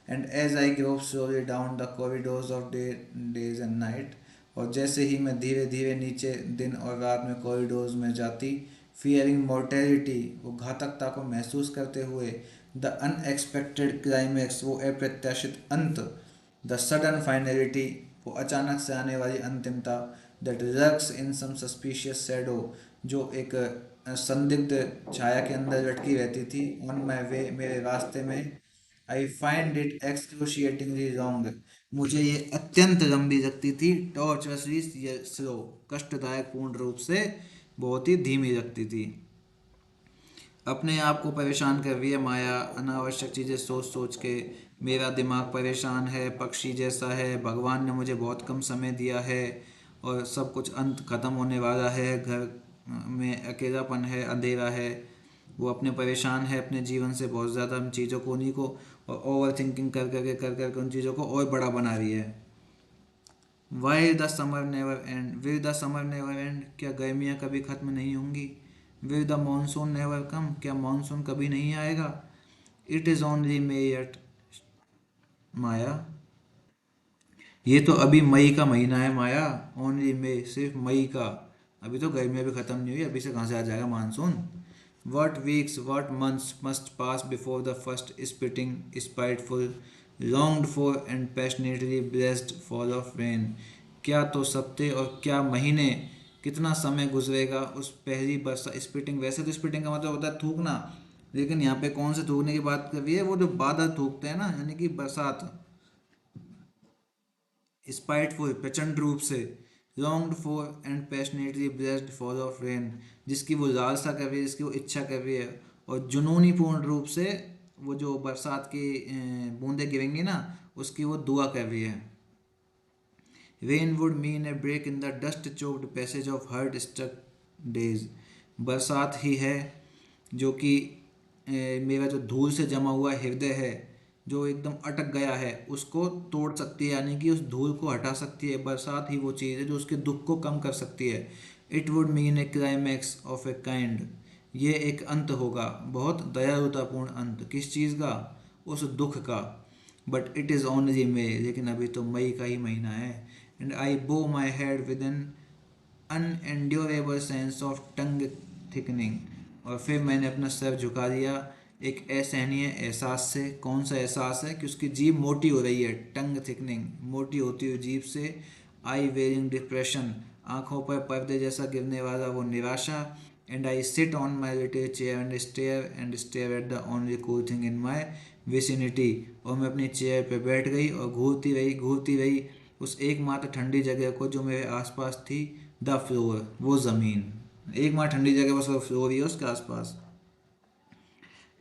And as I grow slowly down the corridors of days and night, और जैसे ही मैं धीरे धीरे नीचे दिन और रात में कॉरिडोर्स में जाती। फियरिंग मोर्टेलिटी, वो घातकता को महसूस करते हुए। द अनएक्सपेक्टेड क्लाइमैक्स, वो अप्रत्याशित अंत। द सडन फाइनलिटी, वो अचानक से आने वाली अंतिमता। That lurks in some suspicious shadow, जो एक संदिग्ध छाया के अंदर लटकी रहती थी। ऑन माई वे, मेरे रास्ते में। आई फाइंड इट एक्सक्रूशिएटिंगली लॉन्ग, मुझे ये अत्यंत लंबी लगती थी। टॉर्चरसली स्लो, कष्टदायक पूर्ण रूप से बहुत ही धीमी लगती थी। अपने आप को परेशान कर रही है माया, अनावश्यक चीज़ें सोच सोच के। मेरा दिमाग परेशान है, पक्षी जैसा है, भगवान ने मुझे बहुत कम समय दिया है, और सब कुछ अंत खत्म होने वाला है। घर में अकेलापन है, अंधेरा है। वो अपने परेशान है अपने जीवन से बहुत ज़्यादा, उन चीज़ों को, उन्हीं को, और ओवर थिंकिंग कर करके उन चीज़ों को और बड़ा बना रही है। Why the summer never end, will the summer never end, क्या गर्मियाँ कभी ख़त्म नहीं होंगी। Will the monsoon never come, क्या मानसून कभी नहीं आएगा। It is only May yet, Maya, ये तो अभी मई का महीना है माया। ओनली मई, सिर्फ मई का। अभी तो गर्मियाँ भी ख़त्म नहीं हुई, अभी से कहाँ से आ जाएगा monsoon. What weeks, what months must pass before the first spitting, spiteful, longed for and passionately blessed fall of rain। क्या तो सप्ते और क्या महीने, कितना समय गुजरेगा उस पहली बरसा स्पिटिंग। वैसे तो स्पिटिंग का मतलब होता है थूकना, लेकिन यहाँ पे कौन से थूकने की बात कर रही है, वो जो बादल थूकते हैं ना, यानी कि बरसात। स्पाइटफुल, प्रचंड रूप से। Longed for and passionately blessed fall of rain, जिसकी वो लालसा कर रही है, जिसकी वो इच्छा कर रही है। और जुनूनी पूर्ण रूप से वो जो बरसात की बूंदें गिरेंगी ना, उसकी वो दुआ कर रही है। Rain would mean a break in the dust choked passage of hurt struck days, बरसात ही है जो कि मेरा जो धूल से जमा हुआ हृदय है, जो एकदम अटक गया है, उसको तोड़ सकती है, यानी कि उस धूल को हटा सकती है। बरसात ही वो चीज़ है जो उसके दुख को कम कर सकती है। It would mean A climax of a kind, ये एक अंत होगा, बहुत दयालुतापूर्ण अंत। किस चीज़ का? उस दुख का। बट इट इज़ ओनली मई, लेकिन अभी तो मई का ही महीना है। And I bow my head with an unendurable sense of tongue thickening, और फिर मैंने अपना सर झुका दिया एक असहनीय एहसास से। कौन सा एहसास है? कि उसकी जीभ मोटी हो रही है, टंग थिकनिंग, मोटी होती हुई जीभ से। आई वेरिंग डिप्रेशन, आंखों पर पर्दे जैसा गिरने वाला वो निराशा। And I sit on my little chair and stare at the only cool thing in my vicinity, और मैं अपनी चेयर पर बैठ गई और घूरती रही उस एकमात्र ठंडी जगह को जो मेरे आसपास थी, द फ्लोर, वो ज़मीन। एकमात्र ठंडी जगह बस वो फ्लोर ही है उसके आसपास।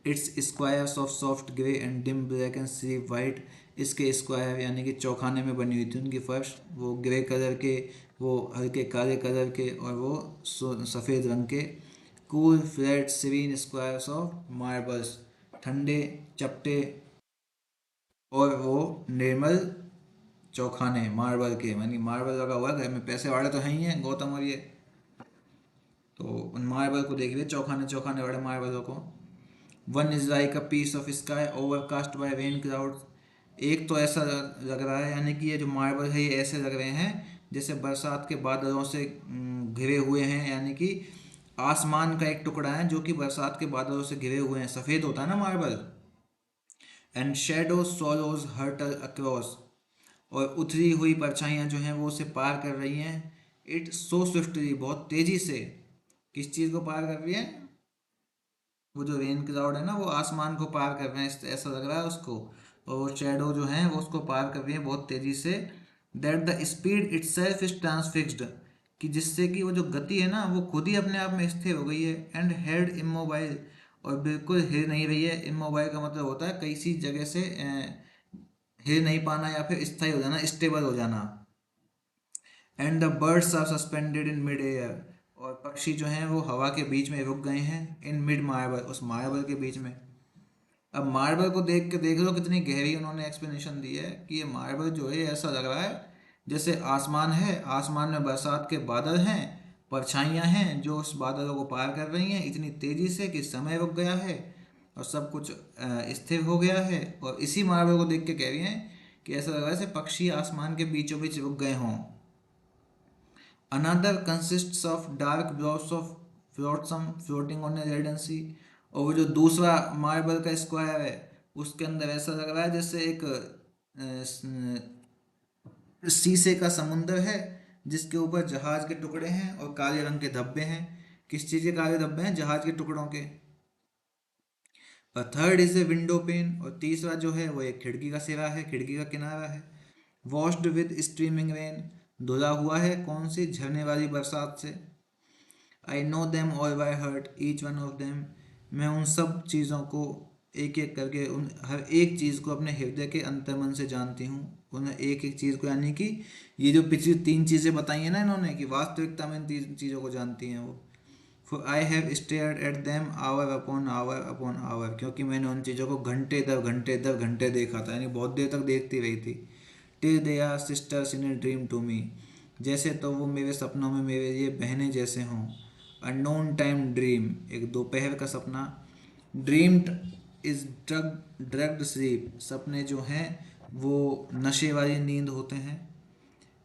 It's squares of soft grey and dim black and sleep white, इसके स्क्वायर यानी कि चौखाने में बनी हुई थी उनकी फर्श, वो ग्रे कलर के, वो हल्के काले कलर के, और वो सफ़ेद रंग के। Cool flat serene squares of marbles, ठंडे चपटे और वो निर्मल चौखाने मार्बल के, यानी मार्बल लगा हुआ है घर में, पैसे वाले तो हैं ही हैं गौतम और ये, तो उन मार्बल को देखिए, चौखाने चौखाने वाले मार्बलों को। One is like a piece of sky overcast by rain clouds, एक तो ऐसा लग रहा है, यानी कि ये जो मार्बल है ये ऐसे लग रहे हैं जैसे बरसात के बादलों से घिरे हुए हैं, यानी कि आसमान का एक टुकड़ा है जो कि बरसात के बादलों से घिरे हुए हैं, सफ़ेद होता है ना marble. And shadow swallows hurtle across, और उथली हुई परछाइयाँ जो हैं वो उसे पार कर रही हैं। इट सो स्विफ्टली, बहुत तेज़ी से। किस चीज़ को पार कर रही है? वो जो रेन क्लाउड है ना, वो आसमान को पार कर रहे हैं, ऐसा लग रहा है उसको। और वो शेडो जो है वो उसको पार कर रही है बहुत तेज़ी से। That the speed itself is transfixed, कि जिससे कि वो जो गति है ना वो खुद ही अपने आप में स्थिर हो गई है। एंड हेड इमोबाइल, और बिल्कुल हिल नहीं रही है। इमोबाइल का मतलब होता है किसी जगह से हिल नहीं पाना या फिर स्थायी हो जाना, स्टेबल हो जाना। And the birds are suspended in mid air, और पक्षी जो हैं वो हवा के बीच में रुक गए हैं। इन मिड मार्बल, उस मार्बल के बीच में। अब मार्बल को देख के देख लो कितनी गहरी उन्होंने एक्सप्लेनेशन दी है, कि ये मार्बल जो है ऐसा लग रहा है जैसे आसमान है, आसमान में बरसात के बादल हैं, परछाइयाँ हैं जो उस बादलों को पार कर रही हैं इतनी तेज़ी से कि समय रुक गया है और सब कुछ स्थिर हो गया है। और इसी मार्बल को देख के कह रही हैं कि ऐसा लग रहा है जैसे पक्षी आसमान के बीचों बीच रुक गए हों। Another consists of dark blobs of flotsam floating on a leaden sea, और वो जो दूसरा मार्बल का स्क्वायर है उसके अंदर ऐसा लग रहा है जैसे एक शीशे का समुंदर है जिसके ऊपर जहाज के टुकड़े हैं और काले रंग के धब्बे हैं। किस चीज़ के काले धब्बे हैं? जहाज के टुकड़ों के। और third is a window pane, और तीसरा जो है वो एक खिड़की का सिरा है, खिड़की का किनारा है। वॉश्ड विद स्ट्रीमिंग रेन, धुला हुआ है कौन सी? झरने वाली बरसात से। I know them all by heart each one of them, मैं उन सब चीज़ों को एक एक करके, उन हर एक चीज़ को अपने हृदय के अंतर्मन से जानती हूँ। उन्हें एक एक चीज़ को, यानी कि ये जो पिछली तीन चीज़ें बताई हैं ना इन्होंने, कि वास्तविकता में इन तीन चीज़ों को जानती हैं वो। For I have stared at them hour upon hour, क्योंकि मैंने उन चीज़ों को घंटे दर घंटे देखा था, यानी बहुत देर तक देखती रही थी। Till they are sisters in a dream to me, जैसे तो वो मेरे सपनों में मेरे लिए बहनें जैसे हों। अननोन टाइम ड्रीम, एक दोपहर का सपना। ड्रीम्ड इज ड्रग्ड स्लीप, सपने जो हैं वो नशे वाली नींद होते हैं।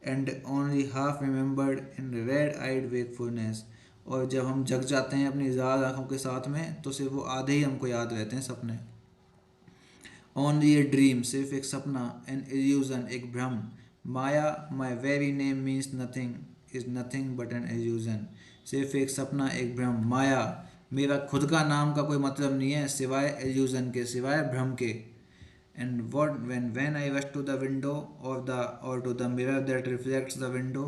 And only half remembered in red eyed wakefulness, और जब हम जग जाते हैं अपनी लाल आंखों के साथ में तो सिर्फ वो आधे ही हमको याद रहते हैं सपने। ओनली ए ड्रीम, सिर्फ एक सपना। एन इल्यूजन, एक भ्रम। Maya, my very name means nothing, is nothing but an illusion, सिर्फ एक सपना, एक भ्रम। माया, मेरा खुद का नाम का कोई मतलब नहीं है सिवाय इल्यूजन के, सिवाय भ्रम के। And what when I rush to the window or to the mirror that reflects the window,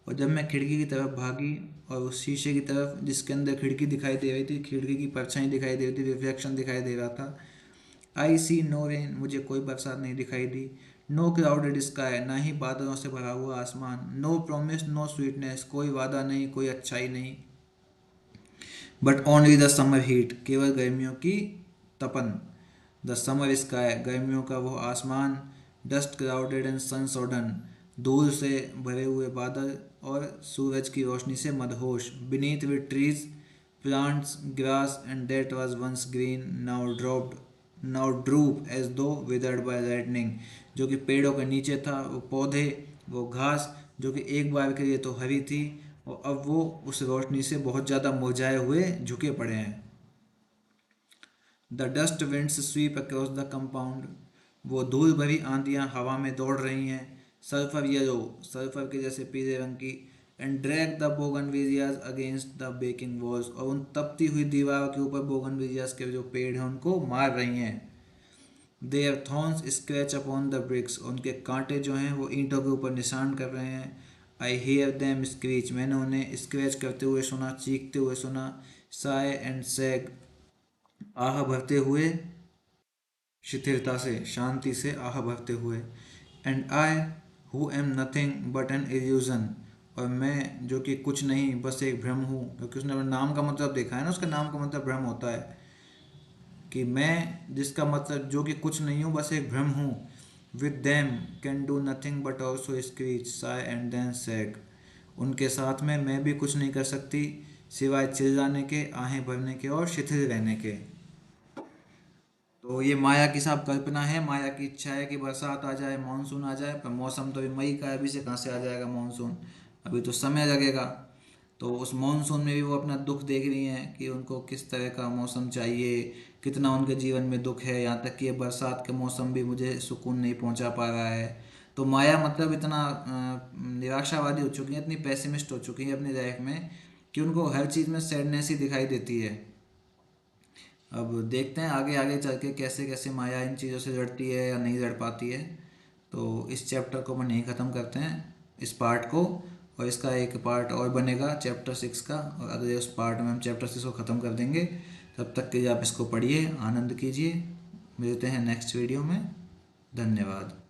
और जब मैं खिड़की की तरफ भागी और उस शीशे की तरफ जिसके अंदर खिड़की दिखाई दे रही थी, खिड़की की परछाई दिखाई दे रही थी, रिफ्लेक्शन दिखाई दे रहा था। आई सी नो रेन, मुझे कोई बरसात नहीं दिखाई दी। नो क्लाउडेड स्काई, ना ही बादलों से भरा हुआ आसमान। नो प्रोमिस नो स्वीटनेस, कोई वादा नहीं, कोई अच्छाई नहीं। But only the summer heat, केवल गर्मियों की तपन। द समर स्काई, गर्मियों का वो आसमान। डस्ट क्राउडेड एंड सन सोडन, धूल से भरे हुए बादल और सूरज की रोशनी से मदहोश। Beneath with trees, plants, grass and that was once green now droop as though withered by lightning, जो कि पेड़ों के नीचे था वो पौधे, वो घास जो कि एक बार के लिए तो हरी थी और अब वो उस रोशनी से बहुत ज़्यादा मुरझाए हुए झुके पड़े हैं। The dust winds sweep across the compound, वो धूल भरी आंधियां हवा में दौड़ रही हैं। सल्फर येलो, सल्फर के जैसे पीले रंग की। And drag the bougainvilleas against the baking walls, और उन तपती हुई दीवारों के ऊपर बोगनवेलियाज के जो पेड़ हैं उनको मार रही हैं। Their thorns scratch upon the bricks, उनके कांटे जो हैं वो ईंटों के ऊपर निशान कर रहे हैं। आई हेयर देम स्क्रीच, मैंने उन्हें स्क्रैच करते हुए सुना, चीखते हुए सुना। साय एंड सैग, आह भरते हुए, शिथिलता से, शांति से आह भरते हुए। And I who am nothing but an illusion, और मैं जो कि कुछ नहीं बस एक भ्रम हूँ, क्योंकि उसने अपने नाम का मतलब देखा है ना, उसके नाम का मतलब भ्रम होता है कि मैं, जिसका मतलब जो कि कुछ नहीं हूँ बस एक भ्रम हूँ। With them can do nothing but also screech sigh and then sag, उनके साथ में मैं भी कुछ नहीं कर सकती सिवाय चिल्लाने के, आहें भरने के और शिथिल रहने के। तो ये माया की सब कल्पना है, माया की इच्छा है कि बरसात आ जाए, मानसून आ जाए, पर मौसम तो अभी मई का है, अभी से कहाँ से आ जाएगा मानसून, अभी तो समय लगेगा। तो उस मानसून में भी वो अपना दुख देख रही हैं कि उनको किस तरह का मौसम चाहिए, कितना उनके जीवन में दुख है, यहाँ तक कि ये बरसात के मौसम भी मुझे सुकून नहीं पहुँचा पा रहा है। तो माया मतलब इतना निराशावादी हो चुकी है, इतनी पैसिमिस्ट हो चुकी है अपनी लाइफ में कि उनको हर चीज़ में सैडनेस ही दिखाई देती है। अब देखते हैं आगे आगे चल के कैसे कैसे माया इन चीज़ों से लड़ती है या नहीं लड़ पाती है। तो इस चैप्टर को हम यहीं ख़त्म करते हैं, इस पार्ट को, और इसका एक पार्ट और बनेगा चैप्टर 6 का, और अगले उस पार्ट में हम चैप्टर 6 को ख़त्म कर देंगे। तब तक के लिए आप इसको पढ़िए, आनंद कीजिए। मिलते हैं नेक्स्ट वीडियो में। धन्यवाद।